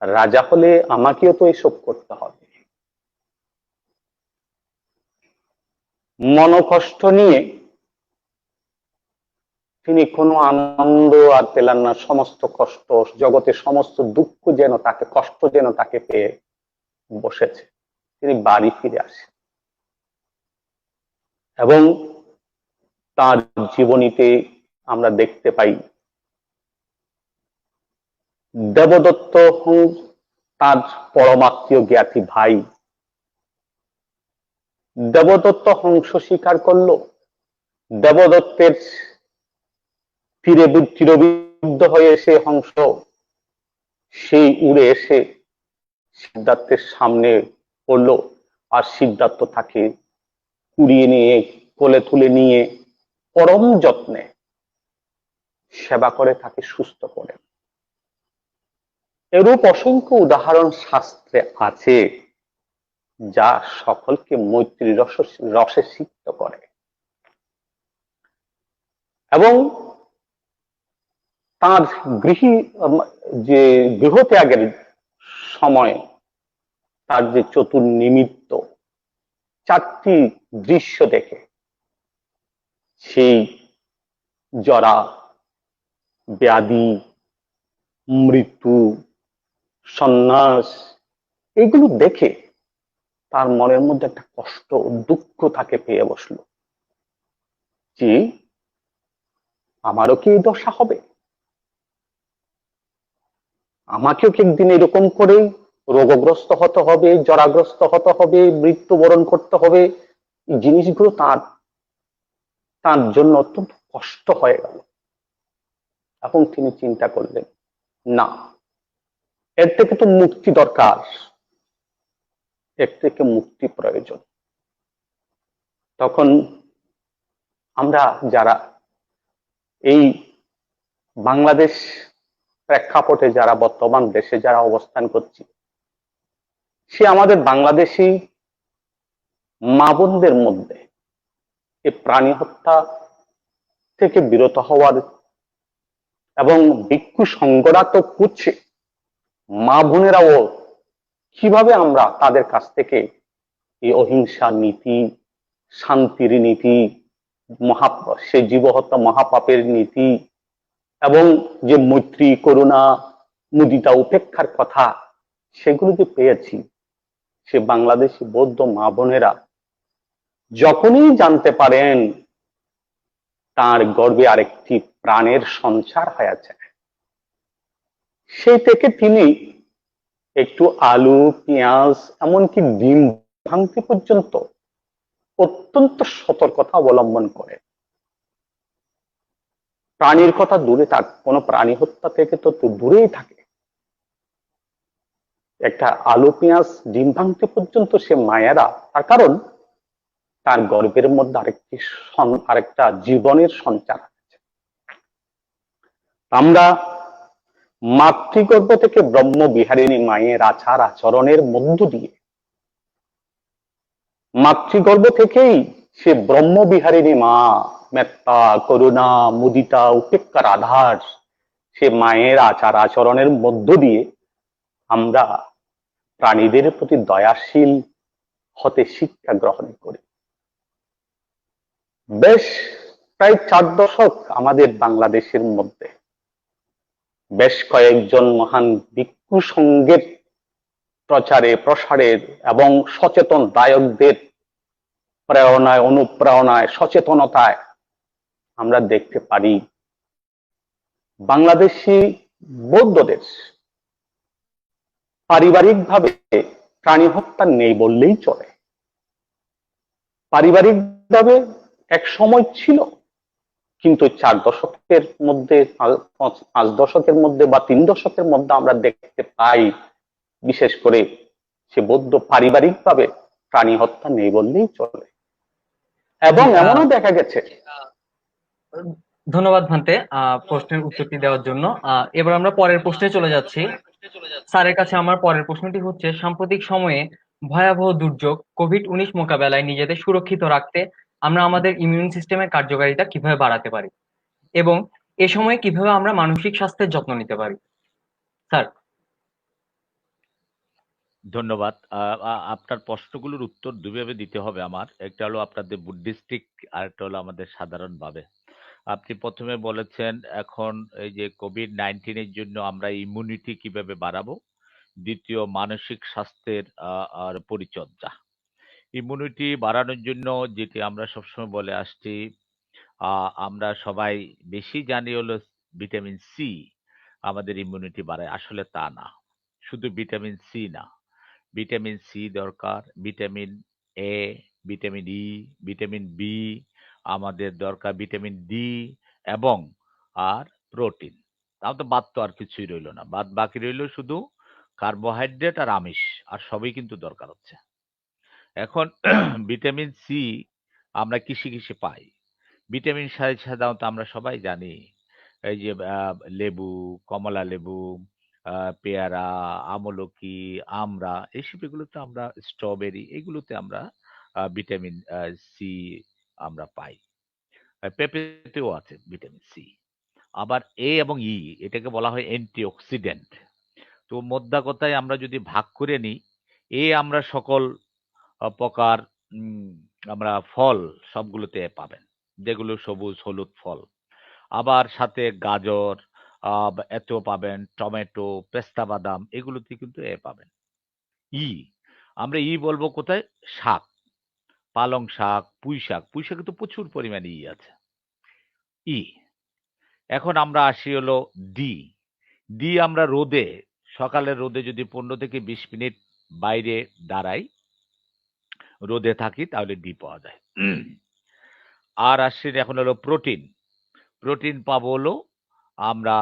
Speaker 2: রাজা হলে আমাকেও তো এসব করতে হবে। মনোকষ্ট নিয়ে তিনি কোনো আনন্দ আর পেলেন না। সমস্ত কষ্ট, জগতের সমস্ত দুঃখ যেন তাকে, কষ্ট যেন তাকে পেয়ে বসেছে। তিনি বাড়ি ফিরে আসেন এবং তার জীবনীতে আমরা দেখতে পাই দেবদত্ত তার পরমাত্মীয় জ্ঞাতি ভাই। দেবদত্ত হংস শিকার করলো, দেবদত্তের তীরবিদ্ধ হয়ে সে হংস সেই উড়ে এসে সিদ্ধার্থের সামনে পড়লো, আর সিদ্ধার্থ তাকে কুড়িয়ে নিয়ে কোলে তুলে নিয়ে পরম যত্নে সেবা করে তাকে সুস্থ করেন। এরূপ অসংখ্য উদাহরণ শাস্ত্রে আছে, যা সকলকে মৈত্রী রসে সিক্ত করে। এবং তার যে গৃহত্যাগের সময় তার যে চতুর্নিমিত্ত চারটি দৃশ্য দেখে সেই জরা, ব্যাধি, মৃত্যু, সন্ন্যাস, এইগুলো দেখে তার মনের মধ্যে একটা কষ্ট, দুঃখ তাকে পেয়ে বসলো যে আমারও কি এই দশা হবে, আমাকেও কি একদিন এরকম করে রোগগ্রস্ত হতে হবে, জরাগ্রস্ত হতে হবে, মৃত্যুবরণ করতে হবে। এই জিনিসগুলো তার তার জন্য অত্যন্ত কষ্ট হয়ে গেল এবং তিনি চিন্তা করলেন, না, এর থেকে তো মুক্তি দরকার, এর থেকে মুক্তি প্রয়োজন। তখন আমরা যারা এই বাংলাদেশ প্রেক্ষাপটে যারা বর্তমান দেশে যারা অবস্থান করছি, সে আমাদের বাংলাদেশি মা বোনদের মধ্যে এই প্রাণী হত্যা থেকে বিরত হওয়ার এবং ভিক্ষু সঙ্গরা তো করছে, মা বোনেরাও কিভাবে আমরা তাদের কাছ থেকে এই অহিংসার নীতি, শান্তির নীতি, সে জীবহত্যা মহাপাপের নীতি এবং যে মৈত্রী, করুণা, মুদিতা, উপেক্ষার কথা, সেগুলো যে পেয়েছি, সে বাংলাদেশি বৌদ্ধ মা বোনেরা যখনই জানতে পারেন তার গর্ভে আরেকটি প্রাণের সঞ্চার হয়েছে, সেই থেকে তিনি একটু আলু, পেঁয়াজ, এমনকি ডিম ভাঙতে পর্যন্ত অত্যন্ত সতর্কতা অবলম্বন করে। প্রাণীর কথা দূরে থাক, কোন প্রাণী হত্যা থেকে তো দূরেই থাকে। একটা আলু, পেঁয়াজ, ডিম ভাঙতে পর্যন্ত সে মায়েরা, তার কারণ তার গর্ভের মধ্যে আরেকটা জীবনের সঞ্চার আছে। আমরা মাতৃগর্ভ থেকে ব্রহ্ম বিহারিণী মায়ের আচার আচরণের মধ্য দিয়ে, মাতৃগর্ভ থেকেই সে ব্রহ্ম বিহারিণী মা, মেত্তা, করুণা, মুদিতা, উপেক্ষার আধার, সে মায়ের আচার আচরণের মধ্য দিয়ে আমরা প্রাণীদের প্রতি দয়াশীল হতে শিক্ষা গ্রহণ করি। বেশ প্রায় 4 দশক আমাদের বাংলাদেশের মধ্যে বেশ কয়েকজন মহান ভিক্ষু সংঘের প্রচারে, প্রসারের এবং সচেতন দায়কদের প্রেরণায়, অনুপ্রেরণায়, সচেতনতায় আমরা দেখতে পারি বাংলাদেশি বৌদ্ধদের পারিবারিকভাবে প্রাণী হত্যা নেই বললেই চলে। পারিবারিকভাবে এক সময় ছিল, কিন্তু 4 দশকের মধ্যে, 5 দশকের মধ্যে বা 3 দশকের মধ্যে আমরা দেখতে পাই বিশেষ করে সে বৌদ্ধ পারিবারিকভাবে প্রাণী হত্যা নেই বললেই চলে। এবং এমনও দেখা গেছে।
Speaker 1: ধন্যবাদ ভান্তে প্রশ্নের উত্তরটি দেওয়ার জন্য। এবার আমরা পরের প্রশ্নে চলে যাচ্ছি। স্যারের কাছে আমার পরের প্রশ্নটি হচ্ছে, সাম্প্রতিক সময়ে ভয়াবহ দুর্যোগ কোভিড-19 মোকাবেলায় নিজেদের সুরক্ষিত রাখতে আমরা আমাদের ইমিউন সিস্টেমের কার্যকারিতা কিভাবে বাড়াতে পারি এবং এ সময়ে কিভাবে আমরা মানসিক স্বাস্থ্যের যত্ন নিতে পারি? স্যার।
Speaker 3: ধন্যবাদ। আপনার প্রশ্নগুলোর উত্তর দুইভাবে দিতে হবে আমার। একটা হলো আপনাদের বুদ্ধিস্টিক, আরেকটা হলো আমাদের সাধারণভাবে। আপনি প্রথমে বলেছেন এখন এই যে কোভিড-19 এর জন্য আমরা ইমিউনিটি কিভাবে বাড়াবো, দ্বিতীয় মানসিক স্বাস্থ্যের আর পরিচর্যা। ইমিউনিটি বাড়ানোর জন্য যেটি আমরা সবসময় বলে আসছি, আমরা সবাই বেশি জানি হলো ভিটামিন সি আমাদের ইমিউনিটি বাড়ায়। আসলে তা না, শুধু ভিটামিন সি না, ভিটামিন সি দরকার, vitamin A, vitamin E, vitamin B, আমাদের দরকার ভিটামিন ডি এবং আর প্রোটিন। তাও তো বাদ তো আর কিছুই রইল না, বাদ বাকি রইল শুধু কার্বোহাইড্রেট আর আমিষ, আর সবই কিন্তু দরকার হচ্ছে। এখন ভিটামিন সি আমরা কিসে কিসে পাই? ভিটামিন সাধারণত আমরা সবাই জানি এই যে লেবু, কমলা লেবু, পেয়ারা, আমলকি, আমড়া, এইসব এগুলোতে আমরা, স্ট্রবেরি, এগুলোতে আমরা ভিটামিন সি আমরা পাই। পেঁপেতেও আছে ভিটামিন সি। আবার এ এবং ই, এটাকে বলা হয় অ্যান্টিঅক্সিডেন্ট। তো মোদ্দা কথায় আমরা যদি ভাগ করে নিই, আমরা সকল প্রকার আমরা ফল সবগুলোতে পাবেন। যেগুলো সবুজ হলুদ ফল। আবার সাথে গাজর, এতেও পাবেন টমেটো, পেস্তা বাদাম, এগুলোতে কিন্তু পাবেন। ই আমরা বলবো কোথায়? শাক, পালং শাক, পুঁই শাক। পুঁই শাকে তো প্রচুর পরিমাণে আছে। ই এখন আমরা আসি হলো ডি। ডি আমরা রোদে, সকালের রোদে যদি 15 থেকে 20 মিনিট বাইরে দাঁড়াই, রোদে থাকি, তাহলে ডি পাওয়া যায়। আর আসছে এখন হলো প্রোটিন। প্রোটিন পাবো হলো আমরা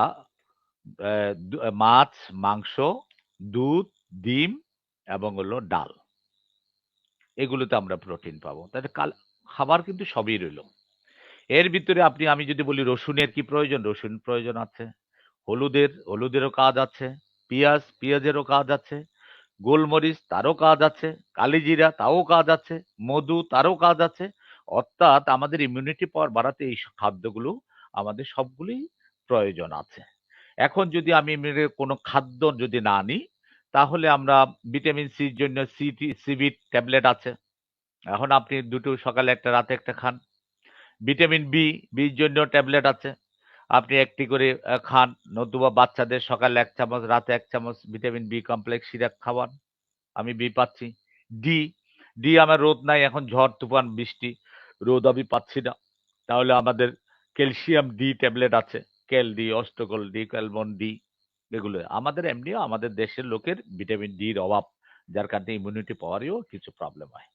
Speaker 3: মাছ, মাংস, দুধ, ডিম এবং হলো ডাল। এগুলোতে আমরা প্রোটিন পাবো। তাহলে খাবার কিন্তু সবই রইলো। এর ভিতরে আমি যদি বলি রসুনের কি প্রয়োজন? রসুন প্রয়োজন আছে। হলুদেরও কাজ আছে। পেঁয়াজেরও কাজ আছে। গোলমরিচ, তারও কাজ আছে। কালিজিরা, তাও কাজ আছে। মধু, তারও কাজ আছে। অর্থাৎ আমাদের ইমিউনিটি পাওয়ার বাড়াতে এই খাদ্যগুলো আমাদের সবগুলোই প্রয়োজন আছে। এখন যদি আমি কোনো খাদ্য যদি না নিই, তাহলে আমরা ভিটামিন সির জন্য সিবিট ট্যাবলেট আছে। এখন আপনি দুটো, সকালে একটা, রাতে একটা খান। ভিটামিন বির জন্য ট্যাবলেট আছে। আপনি একটি করে খান, নতুবা বাচ্চাদের সকালে 1 চামচ, রাতে 1 চামচ ভিটামিন বি কমপ্লেক্স সিরাপ খাওয়ান। আমি বি পাচ্ছি। ডি ডি আমার রোদ নাই, এখন ঝড় তুফান বৃষ্টি, রোদ আমি পাচ্ছি না, তাহলে আমাদের ক্যালসিয়াম ডি ট্যাবলেট আছে। ক্যাল ডি, অষ্টকল ডি, ক্যালমন ডি, এগুলো আমাদের এমনিও আমাদের দেশের লোকের ভিটামিন ডির অভাব, যার কারণে ইমিউনিটি পাওয়ারও কিছু প্রবলেম হয়।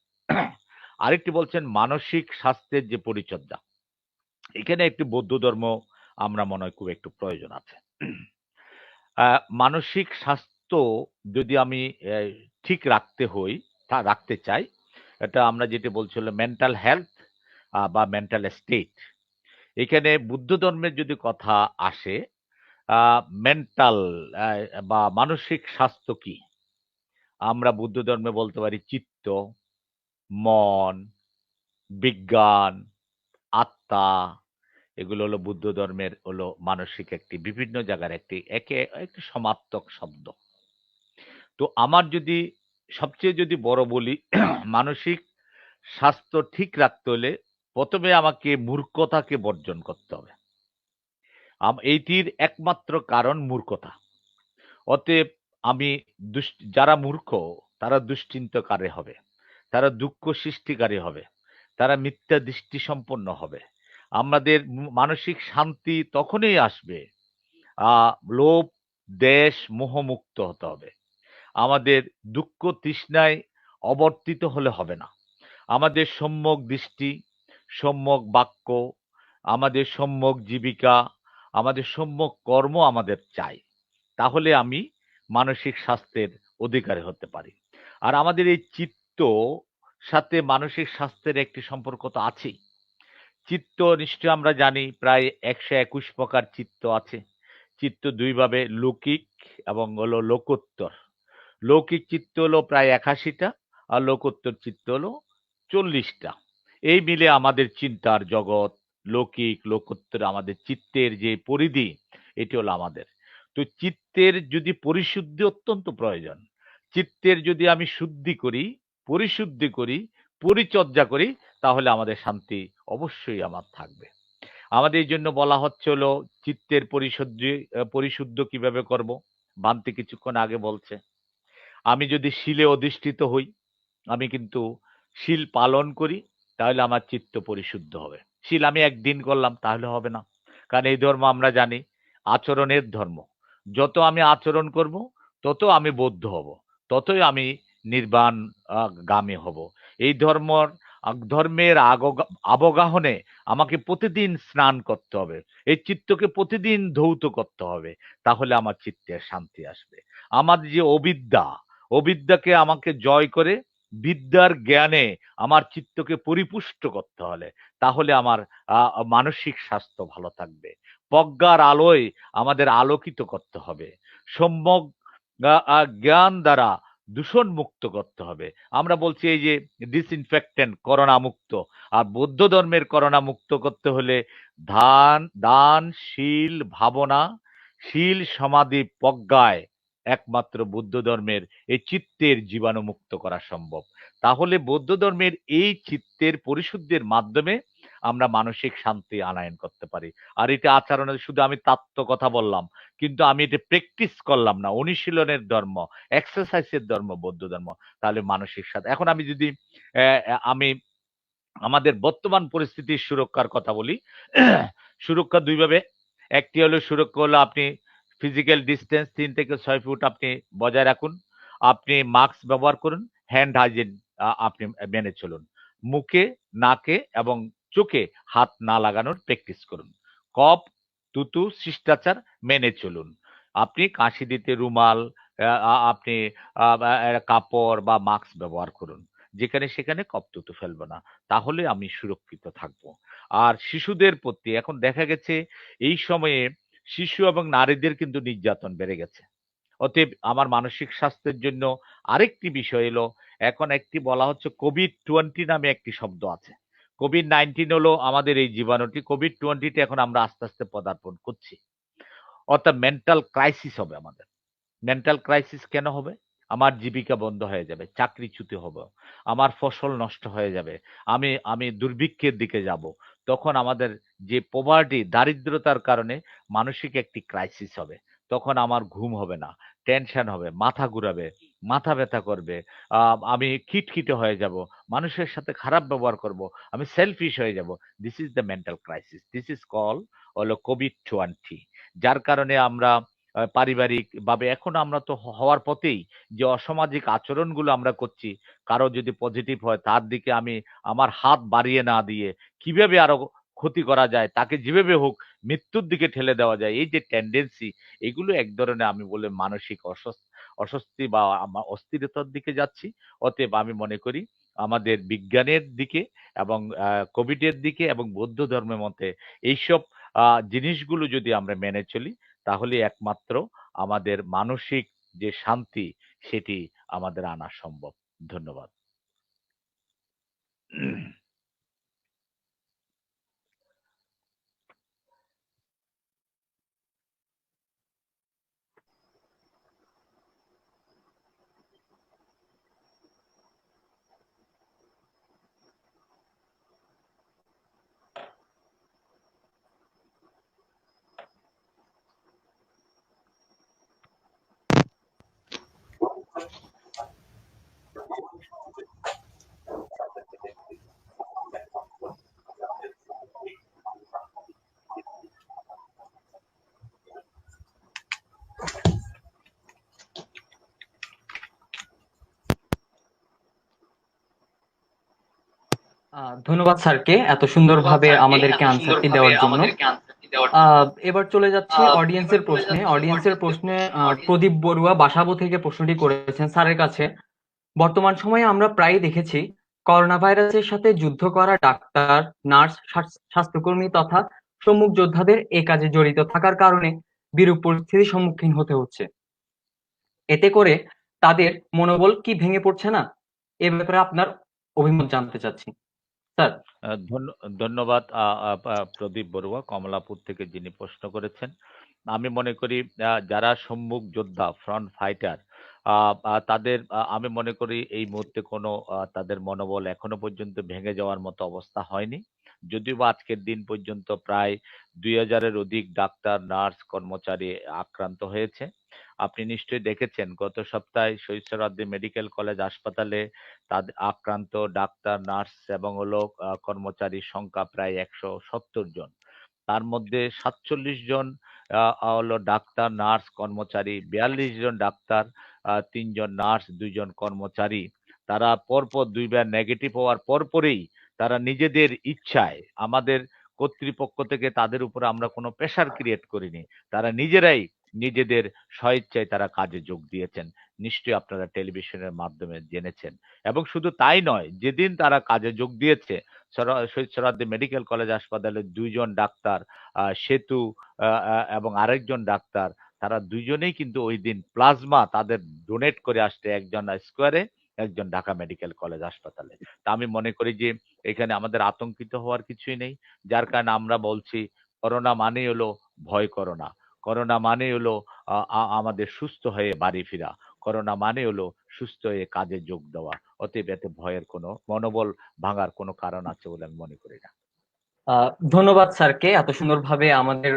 Speaker 3: আরেকটি বলছেন মানসিক স্বাস্থ্যের যে পরিচর্যা, এখানে একটি বৌদ্ধ ধর্ম আমরা মনে হয় খুব একটু প্রয়োজন আছে। মানসিক স্বাস্থ্য যদি আমি ঠিক রাখতে চাই, এটা আমরা যেটা বলছিলাম মেন্টাল হেলথ বা মেন্টাল স্টেট। এখানে বুদ্ধ ধর্মের যদি কথা আসে, মেন্টাল বা মানসিক স্বাস্থ্য কি? আমরা বুদ্ধ ধর্মে বলতে পারি চিত্ত, মন, বিজ্ঞান, আত্মা, এগুলো হলো বুদ্ধ ধর্মের হলো মানসিক একটি বিভিন্ন জায়গার একটি সমার্থক শব্দ। তো আমার যদি সবচেয়ে যদি বড় বলি, মানসিক স্বাস্থ্য ঠিক রাখতে হলে প্রথমে আমাকে মূর্খতাকে বর্জন করতে হবে। এইটির একমাত্র কারণ মূর্খতা। অতএব আমি যারা মূর্খ তারা দুশ্চিন্তকারী হবে, তারা দুঃখ সৃষ্টিকারী হবে, তারা মিথ্যা দৃষ্টি সম্পন্ন হবে। আমাদের মানসিক শান্তি তখনই আসবে, লোভ, দেশ, মোহমুক্ত হতে হবে। আমাদের দুঃখ তৃষ্ণায় অবর্তিত হলে হবে না। আমাদের সম্যক দৃষ্টি, সম্যক বাক্য, আমাদের সম্যক জীবিকা, আমাদের সম্যক কর্ম আমাদের চাই। তাহলে আমি মানসিক স্বাস্থ্যের অধিকারী হতে পারি। আর আমাদের এই চিত্ত সাথে মানসিক স্বাস্থ্যের একটি সম্পর্ক তো আছেই। চিত্ত নিশ্চয় আমরা জানি প্রায় 121 প্রকার চিত্ত আছে। চিত্ত দুই ভাবে, লৌকিক এবং হলো লোকোত্তর। লৌকিক চিত্ত হলো প্রায় 81টা, আর লোকোত্তর চিত্ত হলো 40টা। এই মিলে আমাদের চিন্তার জগৎ, লৌকিক লোকোত্তর আমাদের চিত্তের যে পরিধি, এটি হলো আমাদের। তো চিত্তের যদি পরিশুদ্ধি অত্যন্ত প্রয়োজন। চিত্তের যদি আমি শুদ্ধি করি, পরিশুদ্ধি করি, পরিচর্যা করি, তাহলে আমাদের শান্তি অবশ্যই আমার থাকবে। আমাদের এই জন্য বলা হচ্ছে হলো চিত্তের পরিশুদ্ধ কিভাবে করব? বান্তি কিছুক্ষণ আগে বলছে। আমি যদি শীলে অধিষ্ঠিত হই, আমি কিন্তু শীল পালন করি, তাহলে আমার চিত্ত পরিশুদ্ধ হবে। শীল আমি একদিন করলাম তাহলে হবে না, কারণ এই ধর্ম আমরা জানি আচরণের ধর্ম। যত আমি আচরণ করব, তত আমি বৌদ্ধ হব, ততই আমি নির্বাণ গামী হব। এই ধর্মের অবগাহনে আমাকে প্রতিদিন স্নান করতে হবে, এই চিত্তকে প্রতিদিন ধৌত করতে হবে, তাহলে আমার চিত্তে শান্তি আসবে। আমার যে অবিদ্যাকে আমাকে জয় করে বিদ্যার জ্ঞানে আমার চিত্তকে পরিপুষ্ট করতে হলে, তাহলে আমার মানসিক স্বাস্থ্য ভালো থাকবে। প্রজ্ঞার আলোয় আমাদের আলোকিত করতে হবে, সম্যক জ্ঞান দ্বারা দূষণ মুক্ত করতে হবে। আমরা বলছি এই যে ডিসইনফেক্টেন্ট, করোনা মুক্ত। আর বৌদ্ধ ধর্মের করোনা মুক্ত করতে হলে দান, শীল, ভাবনা, শীল, সমাধি, প্রজ্ঞায় একমাত্র বৌদ্ধ ধর্মের এই চিত্তের জীবাণুমুক্ত করা সম্ভব। তাহলে বৌদ্ধ ধর্মের এই চিত্তের পরিশুদ্ধির মাধ্যমে আমরা মানসিক শান্তি আনয়ন করতে পারি। আর এটা আচরণে শুধু আমি তাত্ত্ব কথা বললাম, কিন্তু আমি এটা প্র্যাকটিস করলাম না। অনুশীলনের ধর্ম, এক্সারসাইজের ধর্ম বৌদ্ধ ধর্ম। তাহলে মানসিক শান্তি। এখন আমি যদি আমি আমাদের বর্তমান পরিস্থিতির সুরক্ষার কথা বলি, সুরক্ষা ২ ভাবে। একটি হলো সুরক্ষা হলো আপনি ফিজিক্যাল ডিসট্যান্স ৩ থেকে ৬ ফুট আপনি বজায় রাখুন। আপনি মাস্ক ব্যবহার করুন, হ্যান্ড হাইজিন আপনি মেনে চলুন। মুখে, নাকে এবং চোখে হাত না লাগানোর প্র্যাকটিস করুন। কফ, থুতু, শিষ্টাচার মেনে চলুন। আপনি কাশি দিতে রুমাল, আ আ আপনি কাপড় বা মাস্ক ব্যবহার করুন। যেখানে সেখানে কফ, থুতু ফেলব না। তাহলে আমি সুরক্ষিত থাকবো। আর শিশুদের প্রতি এখন দেখা গেছে এই সময়ে শিশু এবং নারীদের কিন্তু নির্যাতন বেড়ে গেছে। অতএব আমার মানসিক স্বাস্থ্যের জন্য আরেকটি বিষয় এলো, এখন একটি বলা হচ্ছে COVID-20 নামে একটি শব্দ আছে। COVID-19 হলো আমাদের এই জীবাণুটি। COVID-20 তে এখন আমরা আস্তে, আস্তে পদার্পণ করছি। অর্থাৎ মেন্টাল ক্রাইসিস হবে আমাদের। মেন্টাল ক্রাইসিস কেন হবে? আমার জীবিকা বন্ধ হয়ে যাবে, চাকরিচ্যুত হব, আমার ফসল নষ্ট হয়ে যাবে, আমি আমি দুর্ভিক্ষের দিকে যাব। তখন আমাদের যে পোভার্টি, দারিদ্রতার কারণে মানসিক একটি ক্রাইসিস হবে। তখন আমার ঘুম হবে না, টেনশন হবে, মাথা ঘুরাবে, মাথা ব্যথা করবে, আমি খিটখিটে হয়ে যাব, মানুষের সাথে খারাপ ব্যবহার করব, আমি সেলফিশ হয়ে যাব। This is the mental crisis. This is call হলো COVID-20। যার কারণে আমরা পারিবারিকভাবে এখন আমরা তো হওয়ার পথেই যে অসামাজিক আচরণগুলো আমরা করছি, কারো যদি পজিটিভ হয় তার দিকে আমি আমার হাত বাড়িয়ে না দিয়ে কিভাবে আরো ক্ষতি করা যায়, তাকে যেভাবে হোক মৃত্যুর দিকে ঠেলে দেওয়া যায়, এই যে টেন্ডেন্সি, এগুলো এক ধরনের আমি বলে মানসিক অস্বস্তি বা অস্থিরতার দিকে যাচ্ছি। অতএব আমি মনে করি আমাদের বিজ্ঞানের দিকে এবং কোভিডের দিকে এবং বৌদ্ধ ধর্মের মতে এইসব জিনিসগুলো যদি আমরা মেনে চলি, তাহলে একমাত্র আমাদের মানসিক যে শান্তি সেটি আমাদের আনা সম্ভব। ধন্যবাদ।
Speaker 1: ধন্যবাদ স্যারকে এত সুন্দরভাবে আমাদেরকে আনসারটি দেওয়ার জন্য। এবার চলে যাচ্ছি অডিয়েন্সের প্রশ্নে। অডিয়েন্সের প্রশ্নে প্রদীপ বড়ুয়া বাসাবো থেকে প্রশ্নটি করেছেন স্যারের কাছে। বর্তমান সময়ে আমরা প্রায়ই দেখেছি করোনা ভাইরাসের সাথে যুদ্ধ করা ডাক্তার, নার্স, স্বাস্থ্যকর্মী তথা সম্মুখ যোদ্ধাদের এ কাজে জড়িত থাকার কারণে বিরূপ পরিস্থিতির সম্মুখীন হতে হচ্ছে। এতে করে তাদের মনোবল কি ভেঙে পড়ছে না? এ ব্যাপারে আপনার অভিমত জানতে চাচ্ছি স্যার।
Speaker 3: ধন্যবাদ প্রদীপ বড়ুয়া কমলাপুর থেকে যিনি প্রশ্ন করেছেন। আমি মনে করি যারা সম্মুখ যোদ্ধা, ফ্রন্ট ফাইটার, তাদের আমি মনে করি এই মুহূর্তে কোনো তাদের মনোবল এখনো পর্যন্ত ভেঙে যাওয়ার মতো অবস্থা হয়নি। যদিও বা আজকের দিন পর্যন্ত প্রায় ২,০০০-এর অধিক ডাক্তার, নার্স, কর্মচারী আক্রান্ত হয়েছে। আপনি নিশ্চয়ই দেখেছেন গত সপ্তাহে সহিষ্ণুরাদ্রি মেডিকেল কলেজ হাসপাতালে তাদের আক্রান্ত ডাক্তার, নার্স এবং হলো কর্মচারীর সংখ্যা প্রায় ১৭০ জন। তার মধ্যে ৪৭ জন হলো ডাক্তার, নার্স, কর্মচারী, ৪২ জন ডাক্তার, ৩ জন নার্স, ২ জন কর্মচারী। তারা পরপর ২ বার নেগেটিভ হওয়ার পরপরেই তারা নিজেদের ইচ্ছায়, আমাদের কর্তৃপক্ষ থেকে তাদের উপরে আমরা কোনো প্রেশার ক্রিয়েট করিনি। তারা নিজেরাই নিজেদের স্বইচ্ছায় তারা কাজে যোগ দিয়েছেন। নিশ্চয়ই আপনারা টেলিভিশনের মাধ্যমে জেনেছেন। এবং শুধু তাই নয়, যেদিন তারা কাজে যোগ দিয়েছে শহীদ সোহরাওয়ার্দী মেডিকেল কলেজ হাসপাতালের ২ জন ডাক্তার, সেতু এবং আরেকজন ডাক্তার, তারা দুজনেই কিন্তু ওই দিন প্লাজমা তাদের ডোনেট করে আসছে, একজন স্কোয়ারে, একজন ঢাকা মেডিকেল কলেজ হাসপাতালে। তা আমি মনে করি যে এখানে আমাদের আতঙ্কিত হওয়ার কিছুই নেই। যার কারণে আমরা বলছি করোনা মানেই হলো ভয় করো না। করোনা মানে হলো আমাদের সুস্থ হয়ে বাড়ি ফেরা। করোনা মানে হলো সুস্থ হয়ে কাজে যোগ দেওয়া। অতএব এতে ভয়ের কোনো মনোবল ভাঙার কোনো কারণ আছে বলে আমি মনে করি না।
Speaker 1: ধন্যবাদ স্যারকে এত সুন্দরভাবে আমাদের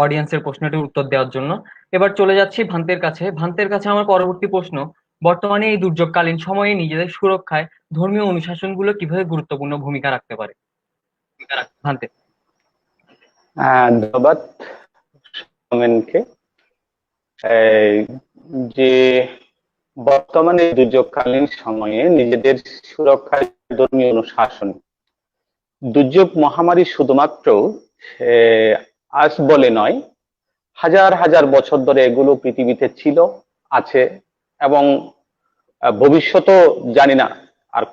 Speaker 1: অডিয়েন্সের প্রশ্নটির উত্তর দেওয়ার জন্য। এবার চলে যাচ্ছি ভান্তের কাছে। ভান্তের কাছে আমার পরবর্তী প্রশ্ন, বর্তমানে এই দুর্যোগকালীন সময়ে নিজেদের সুরক্ষায় ধর্মীয় অনুশাসনগুলো কিভাবে গুরুত্বপূর্ণ ভূমিকা রাখতে পারে? ভান্তে।
Speaker 2: ধন্যবাদ সৌমেনকে। এই যে বর্তমানে দুর্যোগকালীন সময়ে নিজেদের সুরক্ষায় ধর্মীয় অনুশাসন, দুর্যোগ মহামারী শুধুমাত্র আজ বলে নয়, হাজার হাজার বছর ধরে এগুলো পৃথিবীতে ছিল, আছে এবং ভবিষ্যতেও জানি না আর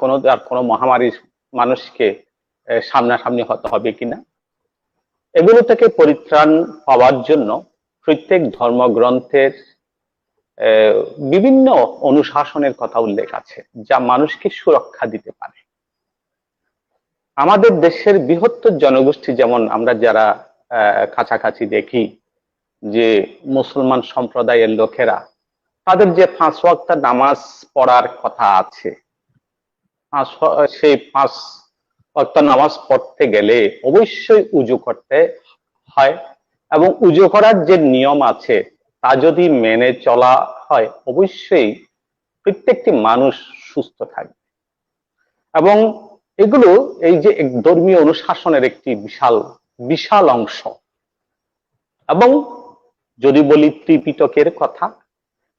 Speaker 2: কোনো মহামারী মানুষকে সামনাসামনি হতে হবে কিনা। এগুলো থেকে পরিত্রাণ পাওয়ার জন্য প্রত্যেক ধর্মগ্রন্থের বিভিন্ন অনুশাসনের কথা উল্লেখ আছে যা মানুষকে সুরক্ষা দিতে পারে। আমাদের দেশের বৃহত্তর জনগোষ্ঠী, যেমন আমরা যারা কাছাকাছি দেখি যে মুসলমান সম্প্রদায়ের লোকেরা, তাদের যে 5 ওয়াক্ত নামাজ পড়ার কথা আছে, সেই 5 ওয়াক্ত নামাজ পড়তে গেলে অবশ্যই উজু করতে হয় এবং উজু করার যে নিয়ম আছে তা যদি মেনে চলা হয় অবশ্যই প্রত্যেকটি মানুষ সুস্থ থাকবে। এবং এগুলো এই যে ধর্মীয় অনুশাসনের একটি বিশাল বিশাল অংশ। এবং যদি বলি ত্রিপিটকের কথা,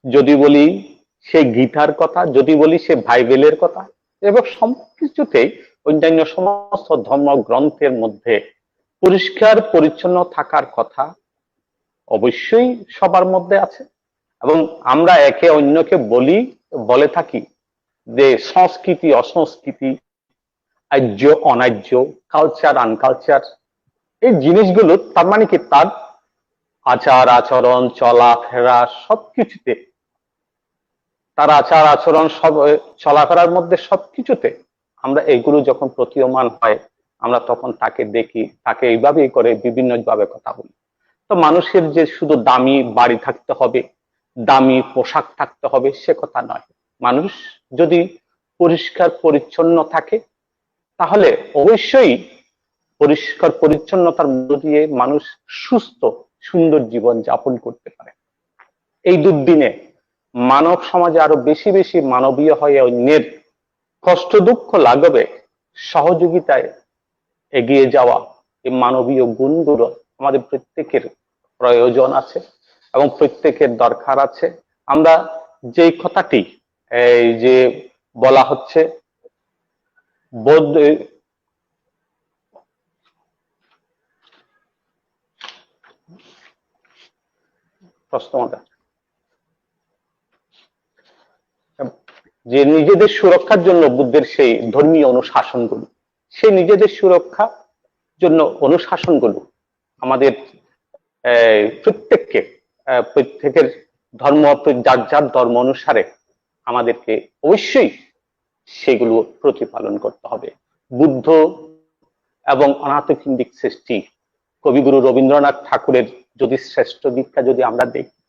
Speaker 2: যদি বলি সে গীতার কথা, যদি বলি সে বাইবেলের কথা, এবং সবকিছুতেই অন্যান্য সমস্ত ধর্মগ্রন্থের মধ্যে পরিষ্কার পরিচ্ছন্ন থাকার কথা অবশ্যই সবার মধ্যে আছে। এবং আমরা একে অন্যকে বলে থাকি যে সংস্কৃতি অসংস্কৃতি, আর্য অনার্য, কালচার আনকালচার, এই জিনিসগুলো তার মানে কি, তার আচার আচরণ চলাফেরা সবকিছুতে, তার আচার আচরণ সব চলাফেরার মধ্যে সবকিছুতে আমরা এগুলো যখন প্রতীয়মান হয়, আমরা তখন তাকে দেখি, তাকে এইভাবেই করে বিভিন্ন ভাবে কথা বলি। তো মানুষের যে শুধু দামি বাড়ি থাকতে হবে, দামি পোশাক থাকতে হবে সে কথা নয়। মানুষ যদি পরিষ্কার পরিচ্ছন্ন থাকে তাহলে অবশ্যই পরিষ্কার পরিচ্ছন্নতার মধ্য দিয়ে মানুষ সুস্থ সুন্দর জীবন যাপন করতে পারে। এই দুর্দিনে মানব সমাজে আরো বেশি বেশি মানবীয় হয়ে অন্যের কষ্ট দুঃখ লাঘবে সহযোগিতায় এগিয়ে যাওয়া, এই মানবীয় গুণগুলো আমাদের প্রত্যেকের প্রয়োজন আছে এবং প্রত্যেকের দরকার আছে। আমরা যে কথাটি এই যে বলা হচ্ছে বৌদ্ধ প্রশ্নটা যে নিজেদের সুরক্ষার জন্য বুদ্ধের সেই ধর্মীয় অনুশাসনগুলো, সেই নিজেদের সুরক্ষার জন্য অনুশাসনগুলো আমাদের প্রত্যেকের ধর্ম, যার যার ধর্ম অনুসারে আমাদেরকে অবশ্যই সেগুলো প্রতিপালন করতে হবে। বুদ্ধ এবং অনাথকেন্দ্রিক সৃষ্টি, কবিগুরু রবীন্দ্রনাথ ঠাকুরের যদি শ্রেষ্ঠ ভিক্ষা যদি আমরা দেখি,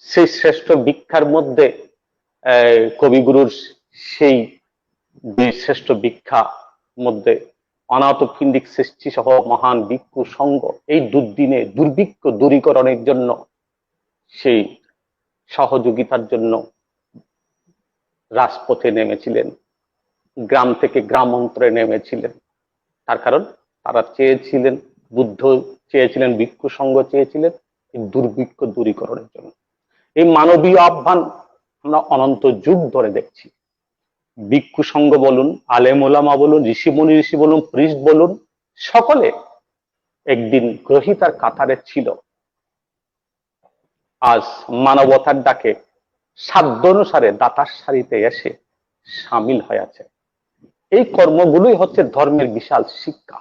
Speaker 2: সেই শ্রেষ্ঠ ভিক্ষার মধ্যে কবিগুরুর সেই শ্রেষ্ঠ ভিক্ষা মধ্যে অনাথকেন্দ্রিক সৃষ্টি সহ মহান ভিক্ষু সংঘ এই দুর্দিনে দুর্ভিক্ষ দূরীকরণের জন্য সেই সহযোগিতার জন্য রাজপথে নেমেছিলেন, গ্রাম থেকে গ্রাম অন্তরে নেমেছিলেন। তার কারণ তারা চেয়েছিলেন, বুদ্ধ চেয়েছিলেন, ভিক্ষু সংঘ চেয়েছিলেন এই দুর্ভিক্ষ দূরীকরণের জন্য। এই মানবীয় আহ্বান আমরা অনন্ত যুগ ধরে দেখছি। ভিক্ষু সংঘ বলুন, আলেম ওলামা বলুন, ঋষি বলুন, প্রিস্ট বলুন, সকলে একদিন গ্রহীতার কাতারে ছিল। আজ মানবতার ডাকে সাধ্য অনুসারে দাতার সারিতে এসে সামিল হয়ে আছে। এই কর্মগুলোই হচ্ছে ধর্মের বিশাল শিক্ষা।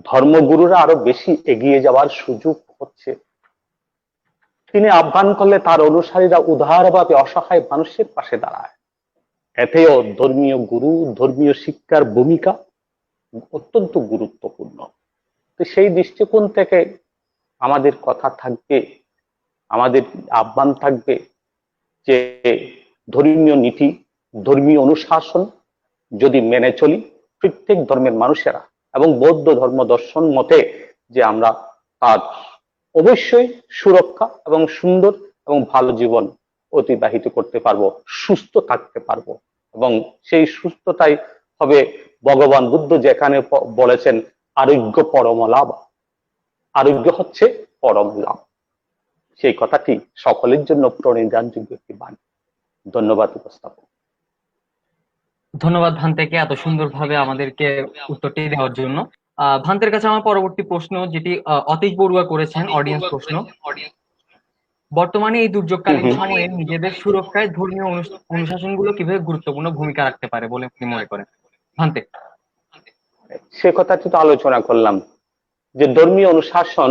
Speaker 2: ধর্মগুরুরা আরো বেশি এগিয়ে যাওয়ার সুযোগ হচ্ছে। তিনি আহ্বান করলে তার অনুসারীরা উদারভাবে অসহায় মানুষের পাশে দাঁড়ায়। এতেও ধর্মীয় গুরু, ধর্মীয় শিক্ষার ভূমিকা অত্যন্ত গুরুত্বপূর্ণ। তো সেই দৃষ্টিকোণ থেকে আমাদের কথা থাকবে, আমাদের আহ্বান থাকবে যে ধর্মীয় নীতি, ধর্মীয় অনুশাসন যদি মেনে চলি প্রত্যেক ধর্মের মানুষেরা এবং বৌদ্ধ ধর্ম দর্শন মতে যে আমরা তার অবশ্যই সুরক্ষা এবং সুন্দর এবং ভালো জীবন অতিবাহিত করতে পারবো, সুস্থ থাকতে পারবো। এবং সেই সুস্থতাই হবে ভগবান বুদ্ধ যেখানে বলেছেন আরোগ্য পরম লাভ, আরোগ্য হচ্ছে পরম লাভ। সেই কথাটি সকলের জন্য প্রণিধানযোগ্য একটি বাণী। ধন্যবাদ উপস্থাপক।
Speaker 1: ধন্যবাদ ভান্তেকে এত সুন্দরভাবে আমাদেরকে উত্তরটি দেওয়ার জন্য। ভান্তের কাছে আমার পরবর্তী প্রশ্ন, যেটি অতীশ বড়ুয়া করেছেন, অডিয়েন্স প্রশ্ন। বর্তমানে এই দুর্যোগকালীন সময়ে নিজেদের সুরক্ষায় ধর্মীয় অনুশাসনগুলো কিভাবে গুরুত্বপূর্ণ ভূমিকা রাখতে পারে বলে আপনি মনে করেন? ভান্তে।
Speaker 2: সে কথাটি তো আলোচনা করলাম যে ধর্মীয় অনুশাসন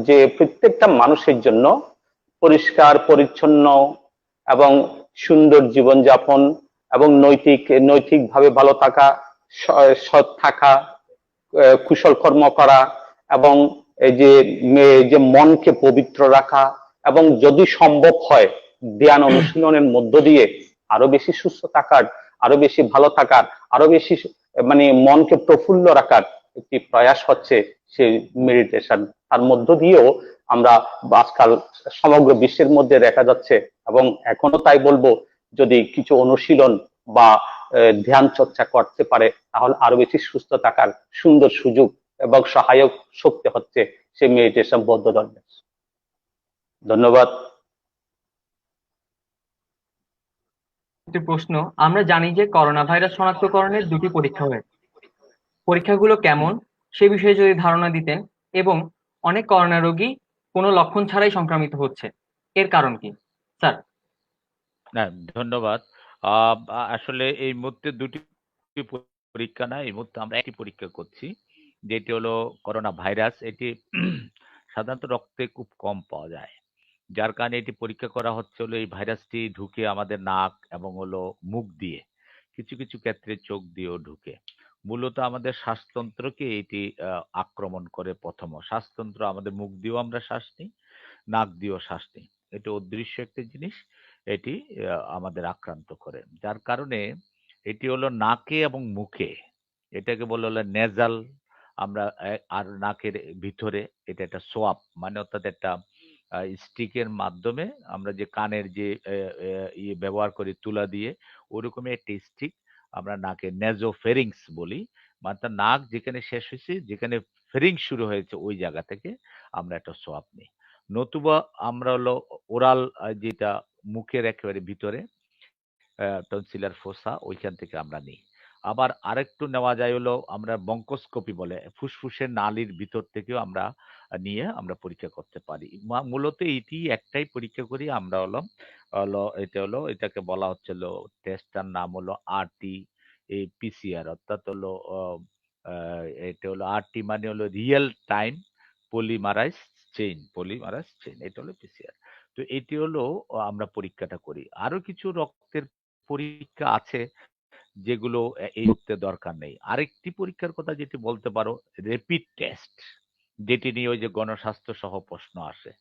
Speaker 2: যে প্রত্যেকটা মানুষের জন্য পরিষ্কার পরিচ্ছন্ন এবং সুন্দর জীবনযাপন এবং নৈতিকভাবে ভালো থাকা, সৎ থাকা, কুশল কর্ম করা এবং এই যে মনকে পবিত্র রাখা এবং যদি সম্ভব হয় ধ্যান অনুশীলনের মধ্য দিয়ে আরো বেশি সুস্থ থাকার, আরো বেশি ভালো থাকার, আরো বেশি মানে মনকে প্রফুল্ল রাখার একটি প্রয়াস হচ্ছে সেই মেডিটেশন। তার মধ্য দিয়েও আমরা আজকাল সমগ্র বিশ্বের মধ্যে দেখা যাচ্ছে এবং এখনো তাই বলবো, যদি কিছু অনুশীলন বা ধ্যান চর্চা করতে পারে তাহলে আরো বেশি সুস্থ থাকার সুন্দর সুযোগ এবং সহায়ক শক্তি হচ্ছে সেই মেডিটেশন বৌদ্ধ ধর্মের। ধন্যবাদ।
Speaker 1: প্রশ্ন, আমরা জানি যে করোনা ভাইরাস শনাক্তকরণের 2টি পরীক্ষা হয়েছে। পরীক্ষাগুলো কেমন সে বিষয়ে যদি ধারণা দিতেন, এবং অনেক করোনা রোগী কোনো লক্ষণ ছাড়াই সংক্রামিত হচ্ছে, এর কারণ কি স্যার?
Speaker 3: না, ধন্যবাদ। আসলে এই মুহূর্তে দুটি পরীক্ষা না, এই মুহূর্তে আমরা একটি পরীক্ষা করছি, যেটি হলো করোনা ভাইরাস। এটি সাধারণত রক্তে খুব কম পাওয়া যায়, যার কারণে এটি পরীক্ষা করা হচ্ছে হলো এই ভাইরাসটি ঢুকে আমাদের নাক এবং হলো মুখ দিয়ে, কিছু কিছু ক্ষেত্রে চোখ দিয়েও ঢুকে। মূলত আমাদের শ্বাসতন্ত্রকে এটি আক্রমণ করে। প্রথম শ্বাসতন্ত্র, আমাদের মুখ দিয়েও আমরা শ্বাস নিই, নাক দিয়েও শ্বাস নিই। এটা অদৃশ্য একটি জিনিস, এটি আমাদের আক্রান্ত করে, যার কারণে এটি হলো নাকে এবং মুখে, এটাকে বলে হলো নেজাল। আমরা আর নাকের ভিতরে এটা একটা সোয়াব, মানে অর্থাৎ একটা স্টিকের মাধ্যমে আমরা যে কানের যে ইয়ে ব্যবহার করি তুলা দিয়ে, ওরকমই একটা স্টিক আমরা নাকে নেজোফেরিংস বলি, মানে নাক যেখানে শেষ হয়েছে, যেখানে ফেরিংস শুরু হয়েছে, ওই জায়গা থেকে আমরা একটা সোয়াব নিই। নতুবা আমরা হলো ওরাল, যেটা মুখের একেবারে ভিতরে টনসিলার ফোসা, ওইখান থেকে আমরা নিই। আবার আরেকটু নেওয়া যায় হলো আমরা বঙ্কোস্কোপি বলে, ফুসফুসের নালীর ভিতর থেকেও আমরা নিয়ে আমরা পরীক্ষা করতে পারি। মূলত এটি একটাই পরীক্ষা করি আমরা, হলো হলো এটা হলো, এটাকে বলা হচ্ছিল, টেস্টটার নাম হলো আরটি পিসিআর, অর্থাৎ হলো এটা হলো আরটি মানে হলো রিয়েল টাইম পলিমারাইজ চেইন, এটা হলো পিসিআর। তো এটি হলো আমরা পরীক্ষাটা করি। আরো কিছু রক্তের পরীক্ষা আছে যেগুলো এই মুহূর্তে দরকার নেই। আরেকটি পরীক্ষার কথা যেটি বলতে পারো, রেপিড টেস্ট, যেটি নিয়ে ওই যে গণস্বাস্থ্য সহ প্রশ্ন আসে।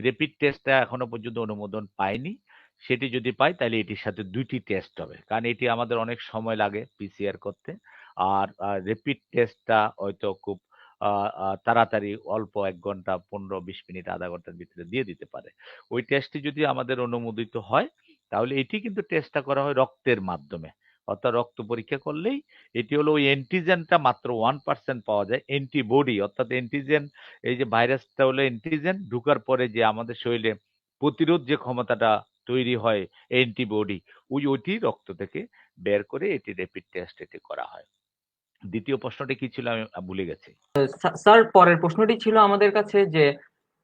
Speaker 3: রেপিড টেস্টটা এখনো পর্যন্ত অনুমোদন পায়নি। সেটি যদি পায় তাহলে এটির সাথে 2টি টেস্ট হবে, কারণ এটি আমাদের অনেক সময় লাগে পিসিআর করতে। আর রেপিড টেস্টটা হয়তো খুব তাড়াতাড়ি, অল্প 1 ঘন্টা, 15-20 মিনিট, আধা ঘন্টার ভিতরে দিয়ে দিতে পারে। ওই টেস্টটি যদি আমাদের অনুমোদিত হয় তাহলে এটি কিন্তু টেস্টটা করা হয় রক্তের মাধ্যমে, অর্থাৎ রক্ত পরীক্ষা করলেই এটি হলো ওই অ্যান্টিজেনটা মাত্র 1% পাওয়া যায়। অ্যান্টিবডি, অর্থাৎ অ্যান্টিজেন, এই যে ভাইরাসটা হলো অ্যান্টিজেন, ঢুকার পরে যে আমাদের শরীরে প্রতিরোধ যে ক্ষমতাটা তৈরি হয়, অ্যান্টিবডি, ওইটি রক্ত থেকে বের করে এটি র্যাপিড টেস্ট এটি করা হয়। দ্বিতীয় প্রশ্নটি কি ছিল আমি ভুলে গেছি।
Speaker 1: স্যার, পরের প্রশ্নটি ছিল আমাদের কাছে যে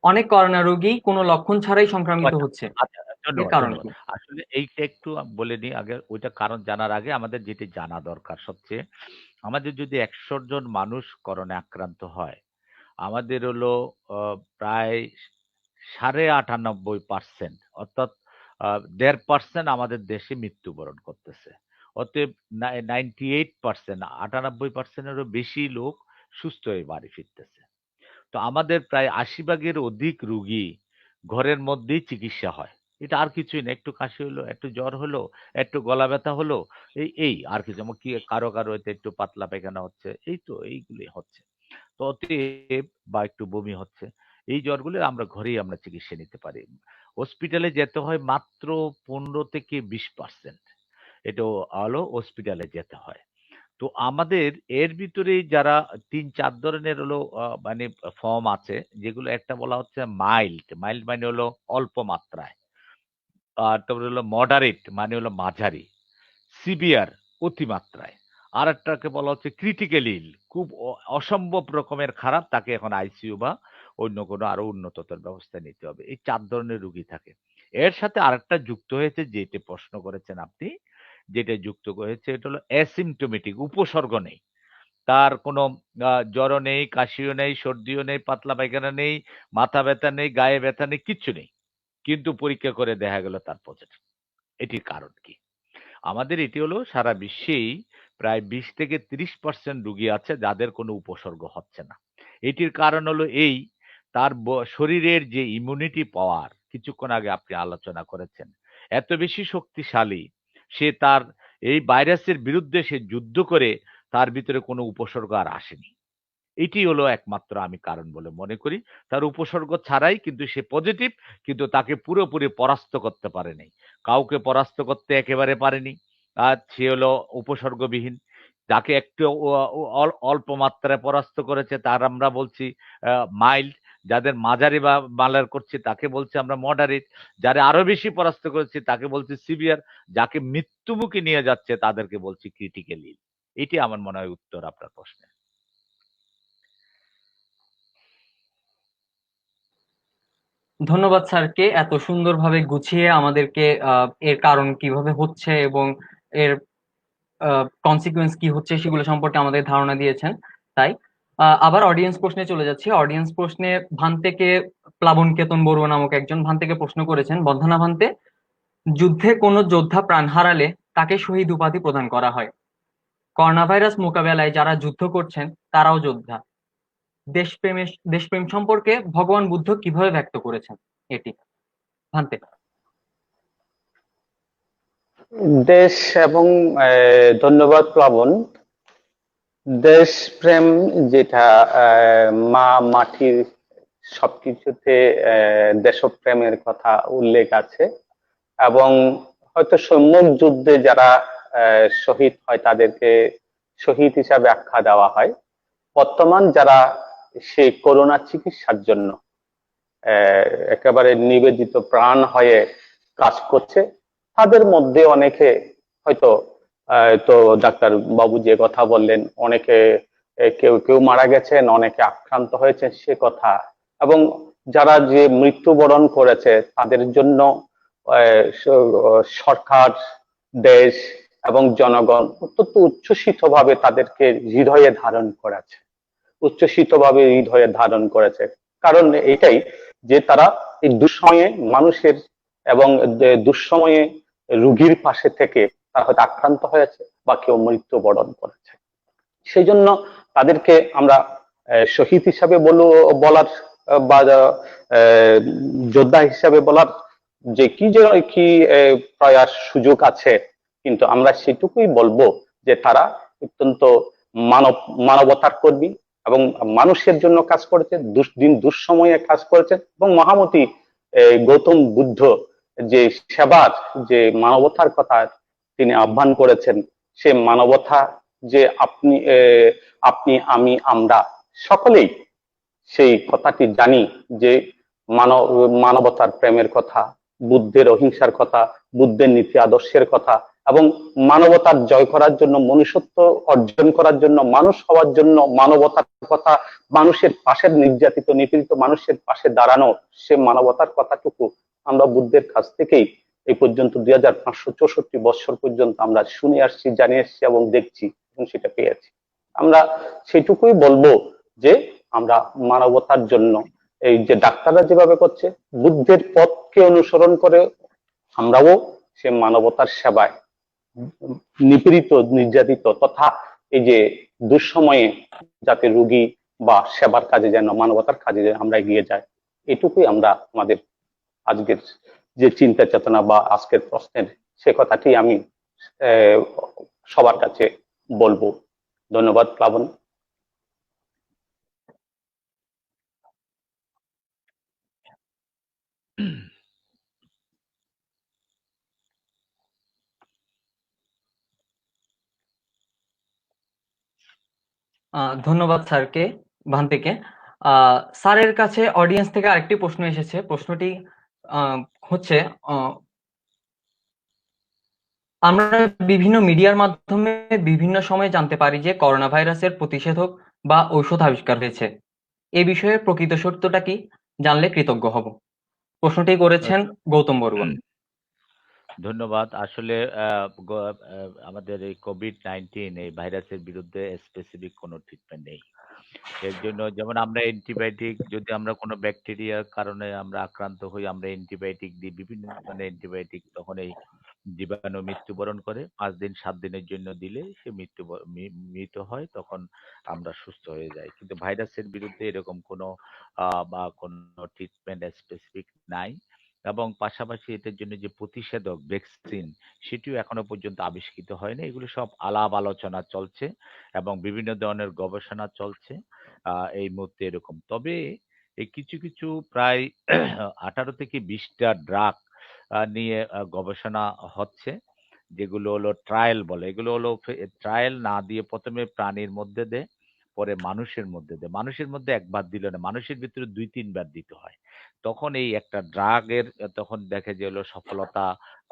Speaker 1: অনেক করোনা রোগী কোনো লক্ষণ ছাড়াই সংক্রামিত
Speaker 3: আচ্ছা,
Speaker 1: হচ্ছে,
Speaker 3: আচ্ছা,
Speaker 1: এর
Speaker 3: ধন্যবাদ,
Speaker 1: কারণ
Speaker 3: ধন্যবাদ।
Speaker 1: কি?
Speaker 3: আসলে এইটা একটু বলে নিই আগে, ওইটা কারণ জানার আগে আমাদের যেটি জানা দরকার সবচেয়ে, আমাদের যদি 100 জন মানুষ করোনা আক্রান্ত হয়, আমাদের হলো প্রায় 98.5%, অর্থাৎ 1.5% আমাদের দেশে মৃত্যুবরণ করতেছে। অতএব 98%, 98%-এরও বেশি লোক সুস্থ হয়ে বাড়ি ফিরতেছে। তো আমাদের প্রায় 80 ভাগের অধিক রুগী ঘরের মধ্যেই চিকিৎসা হয়। এটা আর কিছুই না, একটু কাশি হলো, একটু জ্বর হলো, একটু গলা ব্যথা হলো, এই আর কিছু, যেমন কি কারো কারো এতে একটু পাতলা পায়খানা হচ্ছে, এই তো এইগুলি হচ্ছে। তো অতএব বা একটু বমি হচ্ছে, এই জ্বরগুলো আমরা ঘরেই চিকিৎসা নিতে পারি। হসপিটালে যেতে হয় মাত্র 15 থেকে 20%, এটা হলো হসপিটালে যেতে হয়। তো আমাদের এর ভিতরেই যারা ৩-৪ ধরনের হলো মানে ফর্ম আছে, যেগুলো একটা বলা হচ্ছে মাইল্ড, মাইল্ড মানে হলো অল্প মাত্রায়, আর তারপরে হলো মডারেট মানে হলো মাঝারি, সিভিয়ার অতিমাত্রায়, আর একটাকে বলা হচ্ছে ক্রিটিক্যাল ইল, খুব অসম্ভব রকমের খারাপ, তাকে এখন আইসিইউ বা অন্য কোনো আরো উন্নততর ব্যবস্থা নিতে হবে। এই ৪ ধরনের রোগী থাকে। এর সাথে আরেকটা যুক্ত হয়েছে, যেটা প্রশ্ন করেছেন আপনি, যেটা যুক্ত হয়েছে এটা হলো অ্যাসিম্পটোমেটিক, উপসর্গ নেই। তার কোনো জ্বরও নেই, কাশিও নেই, সর্দিও নেই, পাতলা পায়খানা নেই, মাথা ব্যথা নেই, গায়ে ব্যথা নেই, কিচ্ছু নেই। কিন্তু পরীক্ষা করে দেখা গেল তার পজিটিভ। এটির কারণ কি? আমাদের এটি হলো সারা বিশ্বেই প্রায় 20 থেকে 30% রোগী আছে যাদের কোনো উপসর্গ হচ্ছে না। এটির কারণ হলো এই, তার শরীরের যে ইমিউনিটি পাওয়ার, কিছুক্ষণ আগে আপনি আলোচনা করেছেন, এত বেশি শক্তিশালী, সে তার এই ভাইরাসের বিরুদ্ধে সে যুদ্ধ করে তার ভিতরে কোনো উপসর্গ আর আসেনি। এটি হলো একমাত্র আমি কারণ বলে মনে করি। তার উপসর্গ ছাড়াই কিন্তু সে পজিটিভ, কিন্তু তাকে পুরোপুরি পরাস্ত করতে পারেনি। কাউকে পরাস্ত করতে একেবারে পারেনি। আর সে হলো উপসর্গবিহীন। যাকে একটু অল্প মাত্রায় পরাস্ত করেছে তার আমরা বলছি মাইল্ড। যাদের মাঝারি বা মালার করছে তাকে বলছি আমরা মডারেট। যারা আরো বেশি পরাস্ত করেছে তাকে বলছি সিভিয়ার। যাকে মৃত্যুমুখী নিয়ে যাচ্ছে তাদেরকে বলছি ক্রিটিক্যাল ইল। এটি আমার মনে হয় উত্তর আপনার প্রশ্নের।
Speaker 1: ধন্যবাদ স্যারকে এত সুন্দরভাবে গুছিয়ে আমাদেরকে এর কারণ কিভাবে হচ্ছে এবং এর কনসিকুয়েন্স কি হচ্ছে সেগুলো সম্পর্কে আমাদের ধারণা দিয়েছেন। তাই আবার অডিয়েন্স প্রশ্নে চলে যাচ্ছি। অডিয়েন্স প্রশ্নে ভান থেকে প্লাবন কেতন বড়ুয়া নামক একজন ভান থেকে প্রশ্ন করেছেন, বন্ধনা ভান্তে, যুদ্ধে কোনো যোদ্ধা প্রাণ হারালে তাকে শহীদ উপাধি প্রদান করা হয়। করোনা ভাইরাস মোকাবেলায় যারা যুদ্ধ করছেন তারাও যোদ্ধা। দেশপ্রেম সম্পর্কে ভগবান বুদ্ধ কিভাবে ব্যক্ত করেছেন এটি? ভান্তে।
Speaker 2: দেশ এবং ধন্যবাদ প্লাবন। দেশপ্রেম যেটা মা মাটির সবকিছুতে দেশপ্রেমের কথা উল্লেখ আছে, এবং হয়তো সম্মুখ যুদ্ধে যারা শহীদ হয় তাদেরকে শহীদ হিসাবে আখ্যা দেওয়া হয়। বর্তমান যারা সেই করোনা চিকিৎসার জন্য একেবারে নিবেদিত প্রাণ হয়ে কাজ করছে, তাদের মধ্যে অনেকে হয়তো তো ডাক্তার বাবু যে কথা বললেন, অনেকে কেউ কেউ মারা গেছেন, অনেকে আক্রান্ত হয়েছে সে কথা, এবং যারা যে মৃত্যুবরণ করেছে তাদের জন্য সরকার, দেশ এবং জনগণ অত্যন্ত উচ্ছ্বসিত ভাবে তাদেরকে হৃদয়ে ধারণ করেছে, উচ্ছ্বসিত ভাবে হৃদয়ে ধারণ করেছে। কারণ এটাই যে তারা এই দুঃসময়ে মানুষের এবং দুঃসময়ে রুগীর পাশে থেকে তারা হয়তো আক্রান্ত হয়েছে বা কেউ মৃত্যুবরণ করেছে, সেই জন্য তাদেরকে আমরা শহীদ হিসাবে বলার বা যোদ্ধা হিসাবে বলার যে কি প্রয়াস সুযোগ আছে, কিন্তু আমরা সেটুকুই বলবো যে তারা অত্যন্ত মানবতার কর্মী এবং মানুষের জন্য কাজ করেছে, দুঃসময়ে কাজ করেছেন, এবং মহামতি গৌতম বুদ্ধ যে সেবার, যে মানবতার কথা তিনি আহ্বান করেছেন, সে মানবতা যে আপনি আমি আমরা সকলেই সেই কথাটি জানি, যে মানবতার প্রেমের কথা, বুদ্ধের অহিংসার কথা, বুদ্ধের নীতি আদর্শের কথা, এবং মানবতার জয় করার জন্য, মনুষ্যত্ব অর্জন করার জন্য, মানুষ হওয়ার জন্য মানবতার কথা, মানুষের পাশে, নির্যাতিত নিপীড়িত মানুষের পাশে দাঁড়ানো, সে মানবতার কথাটুকু আমরা বুদ্ধের কাছ থেকেই এই পর্যন্ত 2564 বৎসর পর্যন্ত আমরা শুনে আসছি, জানিয়ে আসছি এবং দেখছি এবং সেটা পেয়েছি। আমরা সেটুকুই বলবো যে আমরা মানবতার জন্য, এই যে ডাক্তাররা যেভাবে করছে বুদ্ধের পথকে অনুসরণ করে, আমরাও সে মানবতার সেবায় নিপীড়িত, নির্যাতিত তথা এই যে দুঃসময়ে যাতে রোগী বা সেবার কাজে যেন, মানবতার কাজে যেন আমরা এগিয়ে যাই, এটুকুই আমরা আমাদের আজকের যে চিন্তা চেতনা বা আজকের প্রশ্নের সে কথাটি আমি সবার কাছে বলবো। ধন্যবাদ প্লাবন।
Speaker 1: ধন্যবাদ স্যারকে, ভান্তিকে। স্যারের কাছে অডিয়েন্স থেকে আরেকটি প্রশ্ন এসেছে। প্রশ্নটি হচ্ছে, আমরা বিভিন্ন মিডিয়ার মাধ্যমে বিভিন্ন সময়ে জানতে পারি যে করোনা ভাইরাসের প্রতিষেধক বা ঔষধ আবিষ্কার হয়েছে। এ বিষয়ে প্রকৃত সত্যটা কি জানলে কৃতজ্ঞ হব। প্রশ্নটি করেছেন গৌতম বড়ুয়া।
Speaker 3: ধন্যবাদ। আসলে আমাদের এই কোভিড-19 এই ভাইরাসের বিরুদ্ধে স্পেসিফিক কোনো ট্রিটমেন্ট নেই। এর জন্য যেমন আমরা অ্যান্টিবায়োটিক, যদি আমরা কোনো ব্যাকটেরিয়ার কারণে আমরা আক্রান্ত হই, আমরা অ্যান্টিবায়োটিক দিই, বিভিন্ন ধরনের অ্যান্টিবায়োটিক, তখন এই জীবাণু মৃত্যুবরণ করে। ৫ দিন ৭ দিনের জন্য দিলে সে মৃত হয়, তখন আমরা সুস্থ হয়ে যাই। কিন্তু ভাইরাসের বিরুদ্ধে এরকম কোনো বা কোনো ট্রিটমেন্ট স্পেসিফিক নাই। এবং পাশাপাশি এটার জন্য যে প্রতিষেধক ভ্যাকসিন, সেটিও এখনো পর্যন্ত আবিষ্কৃত হয়নি। এগুলো সব আলাপ আলোচনা চলছে এবং বিভিন্ন ধরনের গবেষণা চলছে এই মুহূর্তে এরকম। তবে এই কিছু কিছু প্রায় ১৮ থেকে ২০টা ড্রাগ নিয়ে গবেষণা হচ্ছে, যেগুলো হলো ট্রায়াল বলে। এগুলো হলো ট্রায়াল না দিয়ে প্রথমে প্রাণীর মধ্যে দেয়, পরে মানুষের মধ্যে দেয়। মানুষের মধ্যে একবার দিল না, মানুষের ভিতরে ২-৩ বার দিতে হয়। তখন এই একটা ড্রাগের তখন দেখে যে হলো সফলতা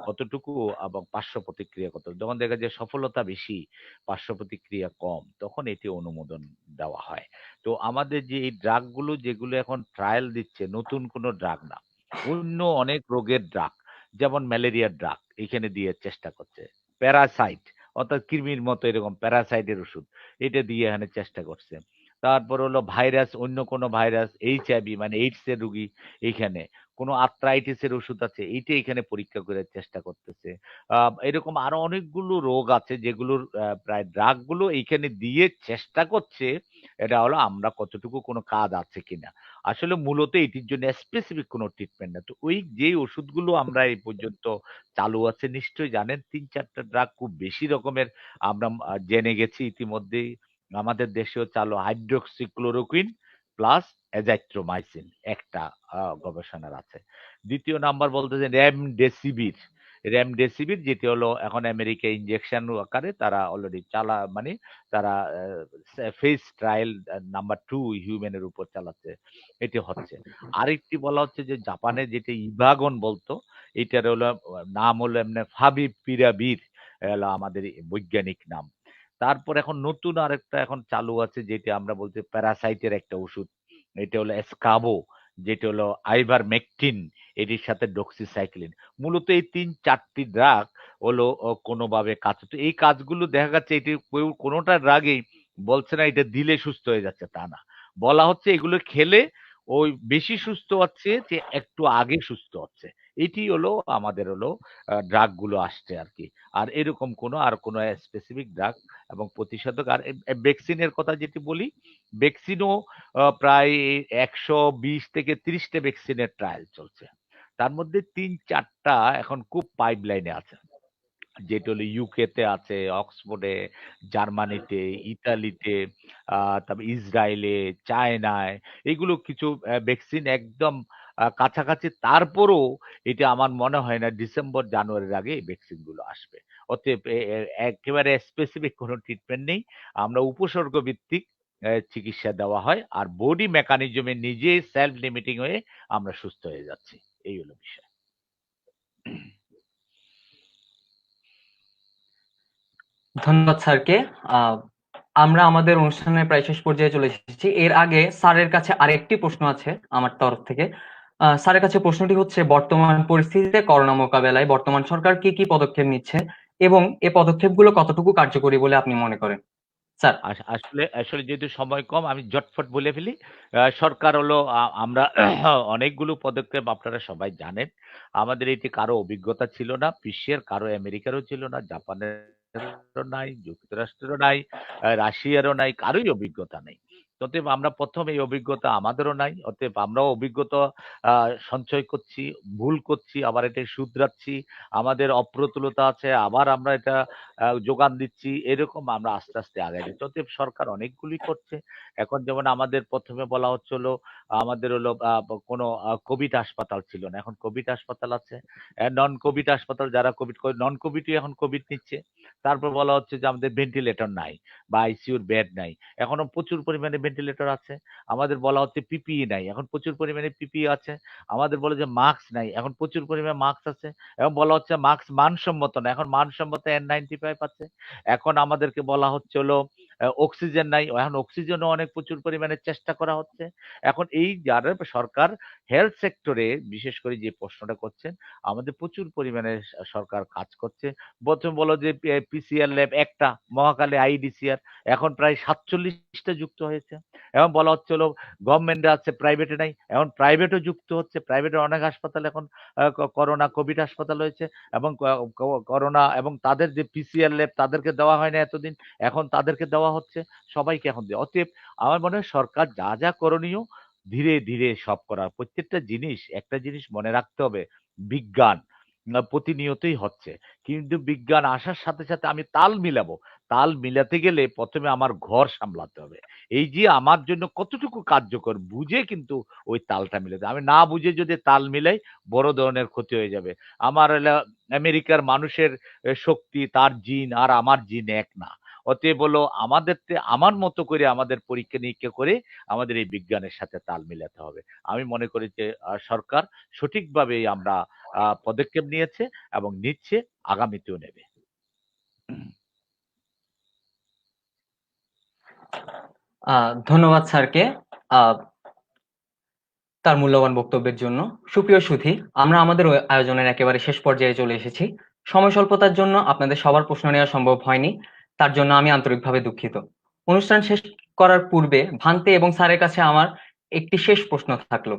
Speaker 3: কতটুকু এবং পার্শ্ব প্রতিক্রিয়া কত। যখন দেখা যায় সফলতা বেশি, পার্শ্ব প্রতিক্রিয়া কম, তখন এটি অনুমোদন দেওয়া হয়। তো আমাদের যে এই ড্রাগগুলো যেগুলো এখন ট্রায়াল দিচ্ছে, নতুন কোনো ড্রাগ না। অন্য অনেক রোগের ড্রাগ, যেমন ম্যালেরিয়ার ড্রাগ এখানে দিয়ে চেষ্টা করছে। প্যারাসাইট, অর্থাৎ কৃমির মতো এরকম প্যারাসাইটের ওষুধ, এটা দিয়ে এখানে চেষ্টা করছে। তারপর হলো ভাইরাস, অন্য কোনো ভাইরাস, এইচআইভি মানে এইডস এর রোগী, এইখানে কোনো আর্থ্রাইটিস এর ওষুধ আছে, এইটা এখানে পরীক্ষা করে চেষ্টা করতেছে। এরকম আরো অনেকগুলো রোগ আছে যেগুলোর প্রায় ড্রাগ গুলো এইখানে দিয়ে চেষ্টা করছে। এটা হলো আমরা কতটুকু কোনো কাজ আছে কিনা। আসলে মূলত এটির জন্য স্পেসিফিক কোনো ট্রিটমেন্ট না। তো ওই যে ওষুধগুলো আমরা এই পর্যন্ত চালু আছে, নিশ্চয়ই জানেন ৩-৪টা ড্রাগ খুব বেশি রকমের আমরা জেনে গেছি ইতিমধ্যেই। আমাদের দেশেও চালু হাইড্রোক্সিক্লোরোকুইন প্লাস এজাইথ্রোমাইসিন একটা গবেষণার আছে। দ্বিতীয় নাম্বার বলতেছে রেমডেসিভির। রেমডেসিভির যেটি হলো এখন আমেরিকা ইনজেকশন আকারে তারা অলরেডি মানে তারা ফেজ ট্রায়াল নাম্বার 2 হিউম্যানের উপর চালাচ্ছে, এটি হচ্ছে। আরেকটি বলা হচ্ছে যে জাপানে যেটা ইভাগন বলতো, এটার হলো নাম হলো এমনি ফাভিপিরাভির, হলো আমাদের বৈজ্ঞানিক নাম। তারপর এখন নতুন আরেকটা এখন চালু আছে, যেটা আমরা বলছি প্যারাসাইটের একটা ওষুধ। এটা হলো এসকাবো, যেটা হলো আইভারমেকটিন, এটির সাথে ডক্সিসাইক্লিন। মূলত এই ৩-৪টি ড্রাগ হলো কোনোভাবে কাজ, তো এই কাজগুলো দেখা যাচ্ছে এটি কেউ কোনোটা ড্রাগেই বলছে না এটা দিলে সুস্থ হয়ে যাচ্ছে, তা না। বলা হচ্ছে এগুলো খেলে ওই বেশি সুস্থ হচ্ছে যে একটু আগে সুস্থ হচ্ছে। এটি হলো আমাদের হলো ড্রাগ গুলো আসছে আর কি। আর এরকম কোনো স্পেসিফিক ড্রাগ এবং প্রতিষেধক আর ভ্যাকসিনের কথা যেটি বলি, ভ্যাকসিনও প্রায় ১২০ থেকে ৩০টা ভ্যাকসিনের ট্রায়াল চলছে। তার মধ্যে ৩-৪টা এখন খুব পাইপলাইনে আছে, যেটা হলো ইউকে তে আছে, অক্সফোর্ডে, জার্মানিতে, ইতালিতে, তারপর ইসরায়েলে, চায়নায়, এগুলো কিছু ভ্যাকসিন একদম কাছাকাছি। তারপরও এটা আমার মনে হয় না ডিসেম্বর জানুয়ারির আগে এই ভ্যাকসিন গুলো আসবে। অতএব একেবারে স্পেসিফিক কোনো ট্রিটমেন্ট নেই। আমরা উপসর্গ ভিত্তিক চিকিৎসা দেওয়া হয়, আর বডি মেকানিজমে নিজে সেলফ লিমিটিং হয়ে আমরা সুস্থ হয়ে যাচ্ছি। এই হলো বিষয়।
Speaker 1: ধন্যবাদ স্যারকে। আমরা আমাদের অনুষ্ঠানের প্রায় শেষ পর্যায়ে চলে এসেছি। এর আগে স্যারের কাছে আরেকটি প্রশ্ন আছে আমার তরফ থেকে। স্যারের কাছে প্রশ্নটি হচ্ছে, বর্তমান পরিস্থিতিতে করোনা মোকাবেলায় বর্তমান সরকার কি কি পদক্ষেপ নিচ্ছে এবং এই পদক্ষেপগুলো কতটুকু কার্যকরী বলে আপনি মনে করেন? স্যার।
Speaker 3: আসলে আসলে যেহেতু সময় কম, আমি ঝটফট বলে ফেলি। সরকার হলো আমরা অনেকগুলো পদক্ষেপ আপনারা সবাই জানেন। আমাদের এটি কারো অভিজ্ঞতা ছিল না। বিশ্বের কারো, আমেরিকারও ছিল না, জাপানের নাই, যুক্তরাষ্ট্রেরও নাই, রাশিয়ারও নাই, কারোই অভিজ্ঞতা নেই। অতএব আমরা প্রথম এই অভিজ্ঞতা আমাদেরও নাই। অতএব আমরাও অভিজ্ঞতা সঞ্চয় করছি, ভুল করছি, আবার এটা শুধরাচ্ছি। আমাদের অপ্রতুলতা আছে, আবার আমরা এটা যোগান দিচ্ছি। এরকম আমরা আস্তে, আস্তে আগাই যাচ্ছি। অতএব সরকার অনেকগুলি করছে। এখন যেমন আমাদের প্রথমে বলা হচ্ছে হলো, আমাদের হলো কোনো কোভিড হাসপাতাল ছিল না। এখন কোভিড হাসপাতাল আছে। নন কোভিড হাসপাতাল, যারা কোভিড নন কোভিডই এখন কোভিড নিচ্ছে। তারপর বলা হচ্ছে যে আমাদের ভেন্টিলেটর নাই বা আইসিইউর বেড নাই। এখনো প্রচুর পরিমাণে ভেন্টিলেটর আছে। আমাদের বলা হচ্ছে পিপিই নাই। এখন প্রচুর পরিমাণে পিপিই আছে। আমাদের বলে যে মাস্ক নাই। এখন প্রচুর পরিমাণে মাস্ক আছে। এবং বলা হচ্ছে মাস্ক মানসম্মত না। এখন মানসম্মত N95 আছে। এখন আমাদেরকে বলা হচ্ছে হলো অক্সিজেন নাই। এখন অক্সিজেনও অনেক প্রচুর পরিমাণে চেষ্টা করা হচ্ছে। এখন এই যারা সরকার হেলথ সেক্টরে বিশেষ করে যে প্রশ্নটা করছেন, আমাদের প্রচুর পরিমাণে সরকার কাজ করছে। প্রথম বলো যে পিসিআর ল্যাব একটা, মহাকালে আইডিসিআর, এখন প্রায় 47টা যুক্ত হয়েছে। এখন বলা হচ্ছে হলো গভর্নমেন্টে আছে, প্রাইভেটে নাই। এখন প্রাইভেটও যুক্ত হচ্ছে। প্রাইভেটের অনেক হাসপাতাল এখন করোনা কোভিড হাসপাতাল হয়েছে, এবং করোনা এবং তাদের যে পিসিআর ল্যাব তাদেরকে দেওয়া হয় না এতদিন, এখন তাদেরকে দেওয়া হচ্ছে, সবাইকে এখন দেওয়া। অতএব আমার মনে হয় সরকার যা যা করণীয় ধীরে ধীরে সব করার। প্রত্যেকটা জিনিস, একটা জিনিস মনে রাখতে হবে, বিজ্ঞান প্রতিনিয়তই হচ্ছে। কিন্তু বিজ্ঞান আসার সাথে সাথে আমি তাল মিলাবো। তাল মিলাতে গেলে প্রথমে আমার ঘর সামলাতে হবে। এই যে আমার জন্য কতটুকু কার্যকর বুঝে কিন্তু ওই তালটা মিলাতে। আমি না বুঝে যদি তাল মিলাই, বড় ধরনের ক্ষতি হয়ে যাবে। আমার হলো আমেরিকার মানুষের শক্তি, তার জিন আর আমার জিন এক না। অতএব হলো আমাদের আমার মতো করে আমাদের পরীক্ষা নিরীক্ষা করে আমাদের এই বিজ্ঞানের সাথে তাল মিলাতে হবে। আমি মনে করি যে সরকার সঠিকভাবেই আমরা পদক্ষেপ নিয়েছে এবং নিচ্ছে, আগামীতেও নেবে।
Speaker 1: ধন্যবাদ স্যারকে তার মূল্যবান বক্তব্যের জন্য। সুপ্রিয় সুধী, আমরা আমাদের আয়োজনের একেবারে শেষ পর্যায়ে চলে এসেছি। সময় স্বল্পতার জন্য আপনাদের সবার প্রশ্ন নেওয়া সম্ভব হয়নি, তার জন্য আমি আন্তরিকভাবে দুঃখিত। অনুষ্ঠান শেষ করার পূর্বে ভান্তে এবং স্যারের কাছে আমার একটি শেষ প্রশ্ন থাকলো।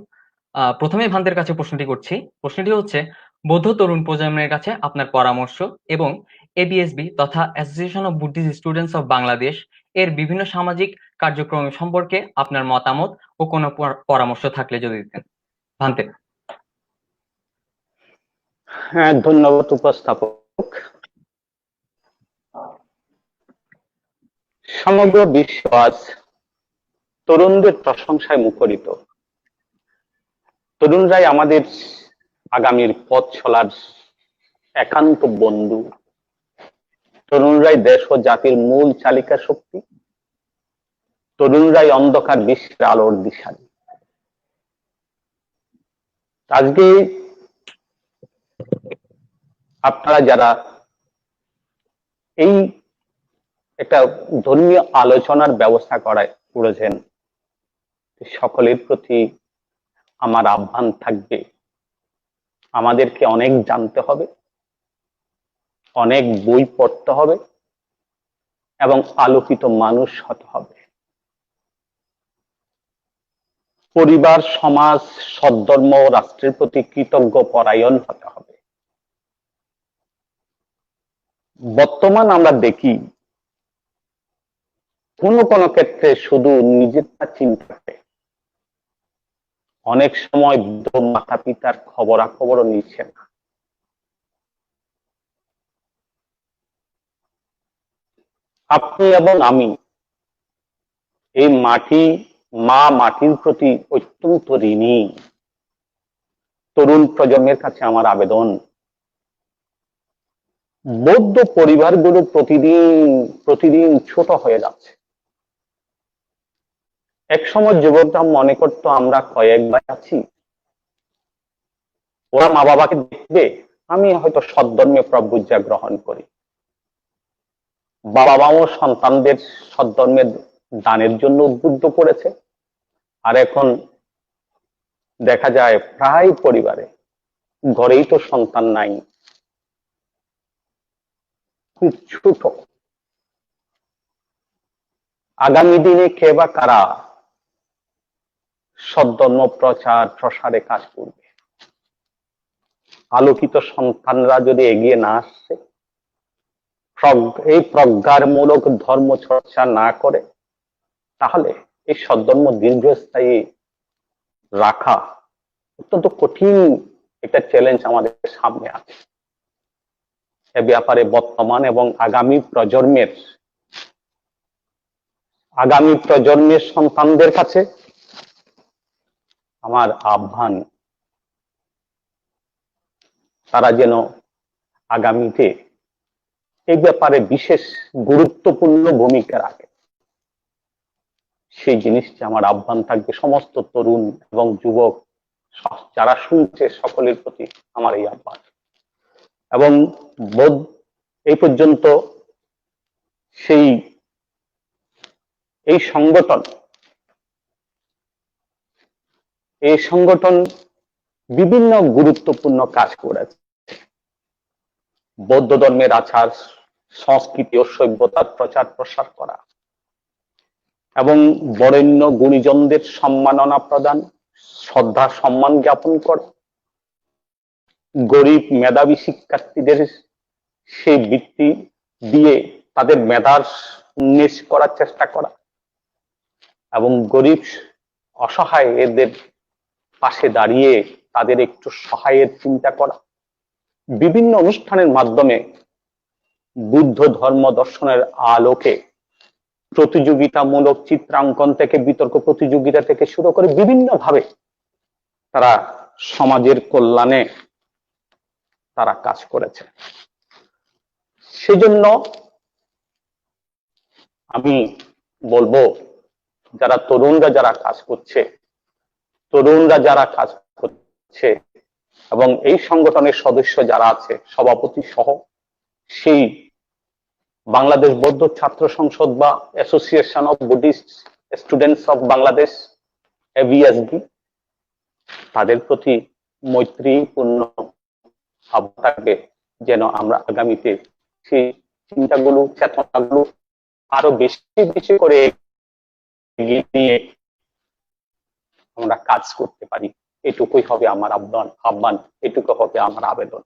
Speaker 1: প্রথমে ভান্তের কাছে প্রশ্নটি করছি। প্রশ্নটি হচ্ছে, বৌদ্ধ তরুণ প্রজন্মের কাছে আপনার পরামর্শ এবং এবিএসবি তথা association of Buddhist students of Bangladesh এর বিভিন্ন সামাজিক কার্যক্রম সম্পর্কে আপনার মতামত ও কোনো পরামর্শ থাকলে যদি দিতেন। ভান্তে।
Speaker 2: হ্যাঁ, ধন্যবাদ উপস্থাপক। সমগ্র বিশ্ব আজ তরুণদের প্রশংসায় মুখরিত। তরুণরাই আমাদের আগামীর পথ চলার একান্ত বন্ধু। তরুণরাই দেশ ও জাতির মূল চালিকা শক্তি। তরুণরাই অন্ধকার বিশ্বের আলোর দিশারি। আজকে আপনারা যারা এই একটা ধর্মীয় আলোচনার ব্যবস্থা করেছেন, সকলের প্রতি আমার আহ্বান থাকবে, আমাদেরকে অনেক জানতে হবে, অনেক বই পড়তে হবে এবং আলোকিত মানুষ হতে হবে। পরিবার, সমাজ, সদ্ধর্ম ও রাষ্ট্রের প্রতি কৃতজ্ঞ পরায়ণ হতে হবে। বর্তমান আমরা দেখি কোন কোন ক্ষেত্রে শুধু নিজেরটা চিন্তা করে, অনেক সময় মাতা পিতার খবরাখবরও নিচ্ছে না। আপনি এবং আমি এই মাটির প্রতি অত্যন্ত ঋণী। তরুণ প্রজন্মের কাছে আমার আবেদন, বৌদ্ধ পরিবারগুলো প্রতিদিন ছোট হয়ে যাচ্ছে। একসময় যুবকরা মনে করতো আমরা কয়েক ভাই আছি, ওরা মা বাবাকে দেখবে, আমি হয়তো সদ্ধর্মে প্রবুজ্জা গ্রহণ করি। বাবা মাও সন্তানদের সদ্ধর্মের দানের জন্য উদ্বুদ্ধ করেছে। আর এখন দেখা যায় প্রায় পরিবারে, ঘরেই তো সন্তান নাই, খুব ছোট। আগামী দিনে কে বা কারা সদ্ধর্ম প্রচার প্রসারে কাজ করবে? আলোকিত সন্তানরা যদি এগিয়ে না আসছে, এই প্রজ্ঞামূলক ধর্ম চর্চা না করে, তাহলে এই সদ্ধর্ম দীর্ঘস্থায়ী রাখা অত্যন্ত কঠিন একটা চ্যালেঞ্জ আমাদের সামনে আছে। এ ব্যাপারে বর্তমান এবং আগামী প্রজন্মের সন্তানদের কাছে আমার আহ্বান, তারা যেন আগামীতে এই ব্যাপারে বিশেষ গুরুত্বপূর্ণ ভূমিকা রাখে, সেই জিনিসটি আমার আহ্বান থাকবে সমস্ত তরুণ এবং যুবক যারা শুনছে সকলের প্রতি আমার এই আহ্বান। এবং এই পর্যন্ত সেই এই সংগঠন বিভিন্ন গুরুত্বপূর্ণ কাজ করেছে। বৌদ্ধ ধর্মের আচার সংস্কৃতি ও সভ্যতার প্রচার প্রসার করা এবং বরেণ্য গুণীজনদের সম্মাননা প্রদান, শ্রদ্ধা সম্মান জ্ঞাপন করা, গরিব মেধাবী শিক্ষার্থীদের সেই বৃত্তি দিয়ে তাদের মেধার উন্মেষ করার চেষ্টা করা এবং গরিব অসহায় এদের পাশে দাঁড়িয়ে তাদের একটু সহায়ের চিন্তা করা, বিভিন্ন অনুষ্ঠানের মাধ্যমে বুদ্ধ ধর্ম দর্শনের আলোকে প্রতিযোগিতামূলক চিত্রাঙ্কন থেকে বিতর্ক প্রতিযোগিতা থেকে শুরু করে বিভিন্ন ভাবে তারা সমাজের কল্যাণে তারা কাজ করেছে। সেজন্য আমি বলবো, তরুণরা যারা কাজ করছে এবং এই সংগঠনের সদস্য যারা আছে, সভাপতি সহ, সেই বাংলাদেশ বৌদ্ধ ছাত্র সংসদ বা association of Buddhist students of Bangladesh, ABSB, তাদের প্রতি মৈত্রীপূর্ণ ভাব থাকবে, যেন আমরা আগামীতে সেই চিন্তাগুলো, চেতনাগুলো আরো বেশি বেশি করে এগিয়ে নিয়ে আমরা কাজ করতে পারি। এটুকুই হবে আমার আহ্বান, এটুকু হবে আমার আবেদন।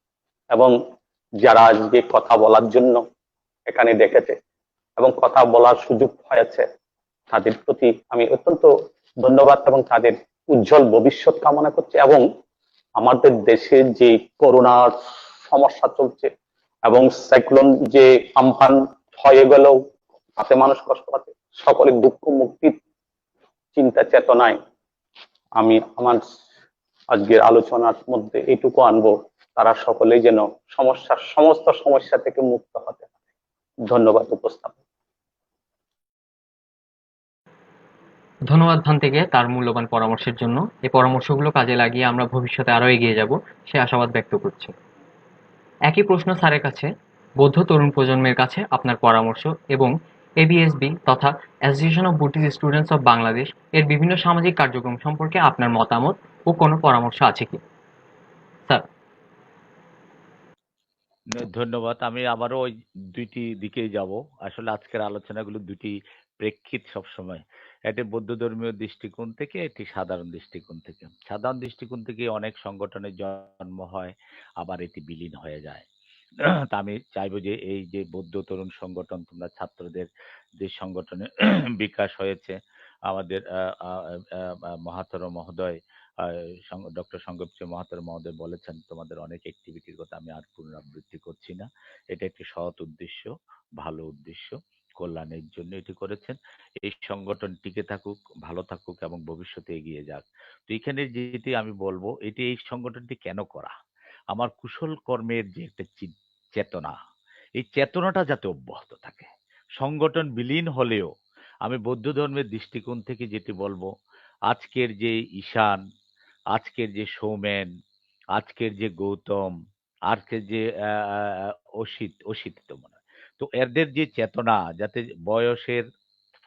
Speaker 2: এবং যারা আজকে কথা বলার জন্য এখানে ডেকেছে এবং কথা বলার সুযোগ হয়েছে, তাদের প্রতি আমি অত্যন্ত ধন্যবাদ এবং তাদের উজ্জ্বল ভবিষ্যৎ কামনা করছি। এবং আমাদের দেশে যে করোনার সমস্যা চলছে এবং সাইক্লোন যে আমফান হয়ে গেল, তাতে মানুষ কষ্ট পাচ্ছে, সকলের দুঃখ মুক্তির চিন্তা চেতনায় আমি আমার আজকের আলোচনার মধ্যে এইটুকু আনবো, তারা সকলেই যেন সমস্ত সমস্যা থেকে মুক্ত হতে পারে। ধন্যবাদ উপস্থাপন।
Speaker 1: ধন্যবাদ ভান্তিকে তার মূল্যবান পরামর্শের জন্য। এই পরামর্শগুলো কাজে লাগিয়ে আমরা ভবিষ্যতে আরো এগিয়ে যাব সে আশাবাদ ব্যক্ত করছি। একই প্রশ্ন স্যারের কাছে, বৌদ্ধ তরুণ প্রজন্মের কাছে আপনার পরামর্শ এবং এবিএসবি তথা association of Buddhist students of Bangladesh এর বিভিন্ন সামাজিক কার্যক্রম সম্পর্কে আপনার মতামত ও কোনো পরামর্শ আছে কি স্যার?
Speaker 3: ধন্যবাদ। আমি আবারও ওই দুইটি দিকেই যাব। আসলে আজকের আলোচনাগুলো দুটি প্রেক্ষিত সবসময়। একটি বৌদ্ধ ধর্মীয় দৃষ্টিকোণ থেকে, একটি সাধারণ দৃষ্টিকোণ থেকে। সাধারণ দৃষ্টিকোণ থেকে অনেক সংগঠনের জন্ম হয়, আবার এটি বিলীন হয়ে যায়। তা আমি চাইবো যে এই যে বৌদ্ধ তরুণ সংগঠন, তোমরা ছাত্রদের যে সংগঠনে বিকাশ হয়েছে, আমাদের মহাতর মহোদয় ডক্টর সঙ্গোপচে মহাতর মহোদয় বলেছেন, তোমাদের অনেক অ্যাক্টিভিটির কথা আমি আর পুনরাবৃত্তি করছি না। এটা একটি সৎ উদ্দেশ্য, ভালো উদ্দেশ্য, কল্যাণের জন্য এটি করেছেন। এই সংগঠন টিকে থাকুক, ভালো থাকুক এবং ভবিষ্যতে এগিয়ে যাক। তো এখানে যেটি আমি বলবো, এটি এই সংগঠনটি কেন করা, আমার কুশল কর্মের যে একটা চেতনা, এই চেতনাটা যাতে অব্যাহত থাকে। সংগঠন বিলীন হলেও আমি বৌদ্ধ ধর্মের দৃষ্টিকোণ থেকে যেটি বলবো, আজকের যে ঈশান, আজকের যে সৌমেন, আজকের যে গৌতম, আজকের যে অসিত তো মনে হয়, তো এদের যে চেতনা যাতে বয়সের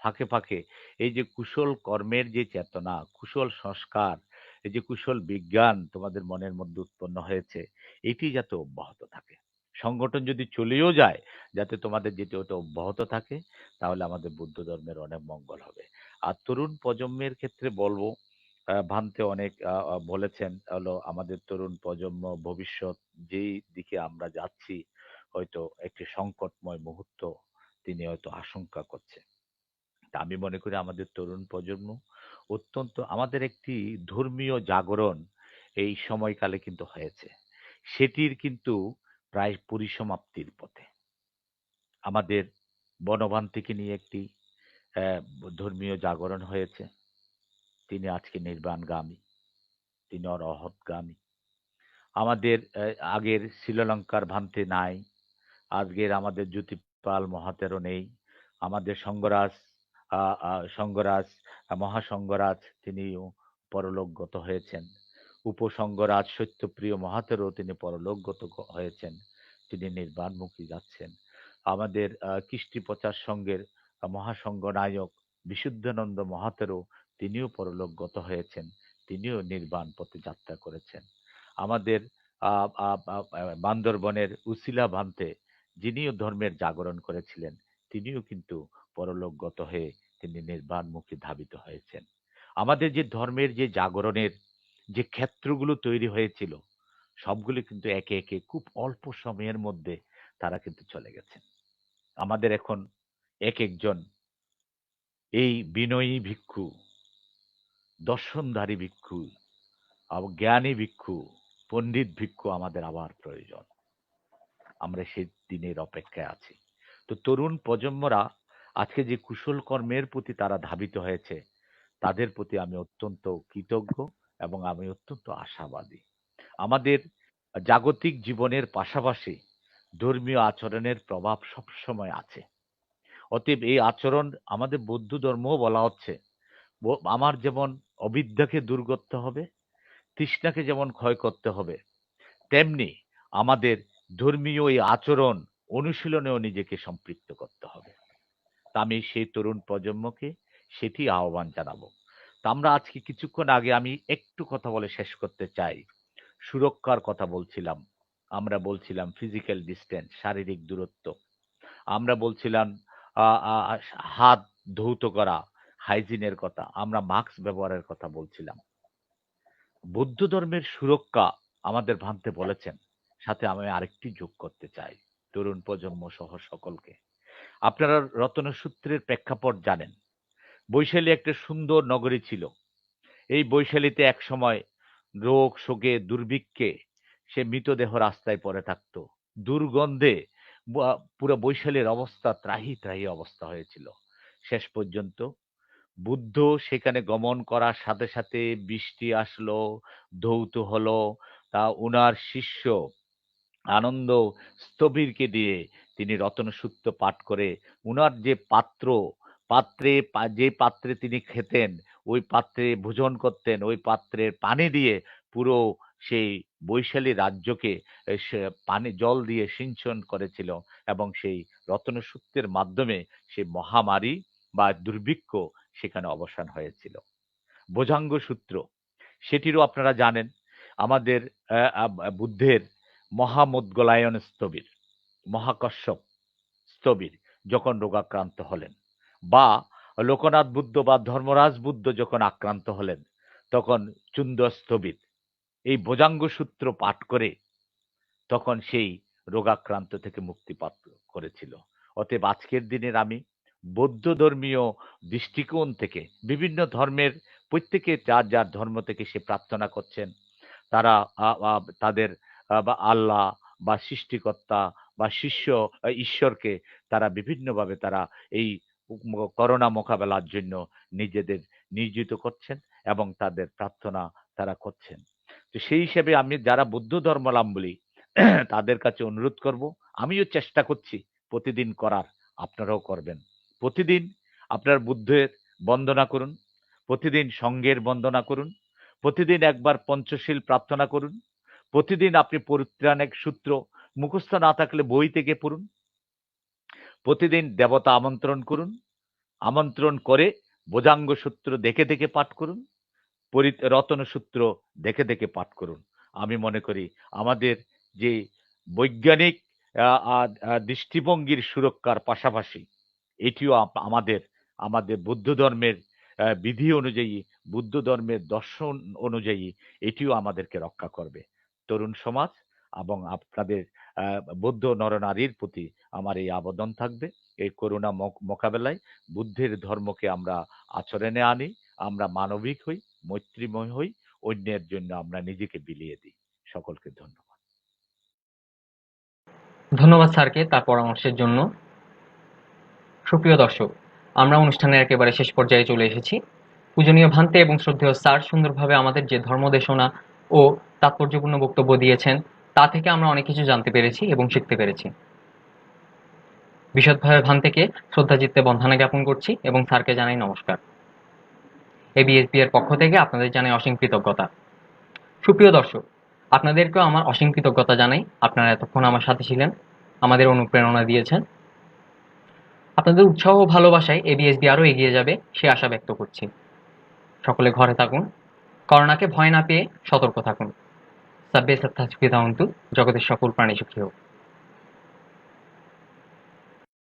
Speaker 3: ফাঁকে ফাঁকে এই যে কুশল কর্মের যে চেতনা, কুশল সংস্কার, এই যে কুশল বিজ্ঞান তোমাদের মনের মধ্যে উৎপন্ন হয়েছে, এটি যাতে অব্যাহত থাকে। সংগঠন যদি চলেও যায়, যাতে তোমাদের যেটি ওটা অব্যাহত থাকে, তাহলে আমাদের বৌদ্ধ ধর্মের অনেক মঙ্গল হবে। আর তরুণ প্রজন্মের ক্ষেত্রে বলবো, ভান্তে অনেক বলেছেন, হলো আমাদের তরুণ প্রজন্ম ভবিষ্যৎ যেই দিকে আমরা যাচ্ছি, হয়তো একটি সংকটময় মুহূর্ত তিনি হয়তো আশঙ্কা করছেন। তা আমি মনে করি আমাদের তরুণ প্রজন্ম অত্যন্ত আমাদের একটি ধর্মীয় জাগরণ এই সময়কালে কিন্তু হয়েছে। সেটির কিন্তু প্রায় পরিসমাপ্তির পথে। আমাদের বনবান থেকে নিয়ে একটি ধর্মীয় জাগরণ হয়েছে। তিনি আজকে নির্বাণগামী, তিনি অরহৎগামী। আমাদের আগের শ্রীলঙ্কার ভান্তে নাই, আজকের আমাদের জ্যোতিপাল মহাতেরও নেই। আমাদের সঙ্গরাজ সঙ্গরাজ মহাসঙ্গরাজ তিনিও পরলোকগত হয়েছেন। উপসঙ্গরাজ সত্যপ্রিয় মহাতেরও তিনি পরলোকগত হয়েছেন। তিনি নির্বাণমুখী যাচ্ছেন। আমাদের কৃষ্টি প্রচার সংঘের মহাসংঘ নায়ক বিশুদ্ধানন্দ মহাতেরও তিনিও পরলোকগত হয়েছেন। তিনিও নির্বাণ পথে যাত্রা করেছেন। আমাদের বান্দরবনের উসিলা ভান্তে যিনিও ধর্মের জাগরণ করেছিলেন তিনিও কিন্তু পরলোকগত হয়ে তিনি নির্বাণমুখী ধাবিত হয়েছেন। আমাদের যে ধর্মের যে জাগরণের যে ক্ষেত্রগুলো তৈরি হয়েছিল সবগুলো কিন্তু একে একে খুব অল্প সময়ের মধ্যে তারা কিন্তু চলে গেছেন। আমাদের এখন এক একজন এই বিনয়ী ভিক্ষু, দর্শনধারী ভিক্ষু, জ্ঞানী ভিক্ষু, পণ্ডিত ভিক্ষু আমাদের আবার প্রয়োজন। আমরা সেই দিনের অপেক্ষায় আছি। তো তরুণ প্রজন্মরা আজকে যে কুশল কর্মের প্রতি তারা ধাবিত হয়েছে তাদের প্রতি আমি অত্যন্ত কৃতজ্ঞ এবং আমি অত্যন্ত আশাবাদী। আমাদের জাগতিক জীবনের পাশাপাশি ধর্মীয় আচরণের প্রভাব সবসময় আছে। অতএব এই আচরণ আমাদের বৌদ্ধ ধর্মও বলা হচ্ছে আমার যেমন অবিদ্যাকে দূর করতে হবে, তৃষ্ণাকে যেমন ক্ষয় করতে হবে, তেমনি আমাদের ধর্মীয় এই আচরণ অনুশীলনেও নিজেকে সম্পৃক্ত করতে হবে। তা আমি সেই তরুণ প্রজন্মকে সেটি আহ্বান জানাবো। তা আমরা আজকে কিছুক্ষণ আগে আমি একটু কথা বলে শেষ করতে চাই। সুরক্ষার কথা বলছিলাম, আমরা বলছিলাম ফিজিক্যাল ডিস্টেন্স, শারীরিক দূরত্ব, আমরা বলছিলাম হাত ধৌত করা, হাইজিনের কথা, আমরা মাস্ক ব্যবহারের কথা বলছিলাম। বৌদ্ধ ধর্মের সুরক্ষা আমাদের ভান্তে বলেছেন। সাথে আমি আরেকটি যোগ করতে চাই তরুণ প্রজন্ম সহ সকলকে। আপনারা রতনসূত্রের প্রেক্ষাপট জানেন। বৈশালী একটা সুন্দর নগরী ছিল। এই বৈশালীতে এক সময় রোগ শোকে দুর্ভিক্ষে সে মৃতদেহ রাস্তায় পড়ে থাকত। দুর্গন্ধে পুরো বৈশালীর অবস্থা ত্রাহি ত্রাহি অবস্থা হয়েছিল। শেষ পর্যন্ত বুদ্ধ সেখানে গমন করার সাথে সাথে বৃষ্টি আসলো, ধৌত হলো। তা উনার শিষ্য আনন্দ স্থবিরকে দিয়ে তিনি রতনসূত্র পাঠ করে উনার যে যে পাত্রে তিনি খেতেন, ওই পাত্রে ভোজন করতেন, ওই পাত্রের পানি দিয়ে পুরো সেই বৈশালী রাজ্যকে সে পানি জল দিয়ে সিঞ্চন করেছিল এবং সেই রতনসূত্রের মাধ্যমে সেই মহামারী বা দুর্ভিক্ষ সেখানে অবসান হয়েছিল। ভোজাঙ্গ সূত্র সেটিরও আপনারা জানেন। আমাদের বুদ্ধের মহামোদ্গলায়ন স্থবির, মহাকশ্যপ স্থবির যখন রোগাক্রান্ত হলেন, বা লোকনাথ বুদ্ধ বা ধর্মরাজ বুদ্ধ যখন আক্রান্ত হলেন তখন চুন্দ স্থবির এই ভোজাঙ্গ সূত্র পাঠ করে তখন সেই রোগাক্রান্ত থেকে মুক্তিপাত করেছিল। অতএব আজকের দিনের আমি বৌদ্ধ ধর্মীয় দৃষ্টিকোণ থেকে বিভিন্ন ধর্মের প্রত্যেকে যার যার ধর্ম থেকে সে প্রার্থনা করছেন। তারা তাদের বা আল্লাহ বা সৃষ্টিকর্তা বা ঈশ্বরকে তারা বিভিন্নভাবে তারা এই করোনা মোকাবেলার জন্য নিজেদের নিয়োজিত করছেন এবং তাদের প্রার্থনা তারা করছেন। তো সেই হিসেবে আমি যারা বৌদ্ধ ধর্মাবলম্বী তাদের কাছে অনুরোধ করব, আমিও চেষ্টা করছি প্রতিদিন করার, আপনারাও করবেন। প্রতিদিন আপনার বুদ্ধের বন্দনা করুন, প্রতিদিন সঙ্ঘের বন্দনা করুন, প্রতিদিন একবার পঞ্চশীল প্রার্থনা করুন, প্রতিদিন আপনি পরিত্রাণের সূত্র মুখস্থ না থাকলে বই থেকে পড়ুন, প্রতিদিন দেবতা আমন্ত্রণ করুন, আমন্ত্রণ করে ভোজাঙ্গ সূত্র দেখে দেখে পাঠ করুন, রতন সূত্র দেখে দেখে পাঠ করুন। আমি মনে করি আমাদের যে বৈজ্ঞানিক দৃষ্টিভঙ্গির সুরক্ষার পাশাপাশি এটিও আমাদের বৌদ্ধ ধর্মের বিধি অনুযায়ী, বুদ্ধ ধর্মের দর্শন অনুযায়ী এটিও আমাদেরকে রক্ষা করবে। তরুণ সমাজ, এবং আপনাদের বৌদ্ধ নরনারীর প্রতি আমার এই আবেদন থাকবে, এই করোনা মোকাবেলায় বুদ্ধের ধর্মকে আমরা আচরণে আনি, আমরা মানবিক হই, মৈত্রীময় হই, অন্যের জন্য আমরা নিজেকে বিলিয়ে দিই। সকলকে ধন্যবাদ।
Speaker 1: ধন্যবাদ স্যারকে তার পরামর্শের জন্য। সুপ্রিয় দর্শক, আমরা অনুষ্ঠানের একেবারে শেষ পর্যায়ে চলে এসেছি। পূজনীয় ভান্তে এবং শ্রদ্ধেয় স্যার সুন্দরভাবে আমাদের যে ধর্মদেশনা ও তাৎপর্যপূর্ণ বক্তব্য দিয়েছেন, তা থেকে আমরা অনেক কিছু জানতে পেরেছি এবং শিখতে পেরেছি। বিশদভাবে ভান্তেকে শ্রদ্ধাচিত্তে বন্দনা জ্ঞাপন করছি এবং স্যারকে জানাই নমস্কার। এবিএসবি এর পক্ষ থেকে আপনাদের জানাই অসীম কৃতজ্ঞতা। সুপ্রিয় দর্শক, আপনাদেরকেও আমার অসীম কৃতজ্ঞতা জানাই। আপনারা এতক্ষণ আমার সাথে ছিলেন, আমাদের অনুপ্রেরণা দিয়েছেন। আপনাদের উৎসাহ ও ভালোবাসায় এবিএসবি আরও এগিয়ে যাবে সে আশা ব্যক্ত করছি। সকলে ঘরে থাকুন, করোনাকে ভয় না পেয়ে সতর্ক থাকুন। সাব্বে সত্তা সুখী থাকুন, জগতের সকল প্রাণী সুখী হোক।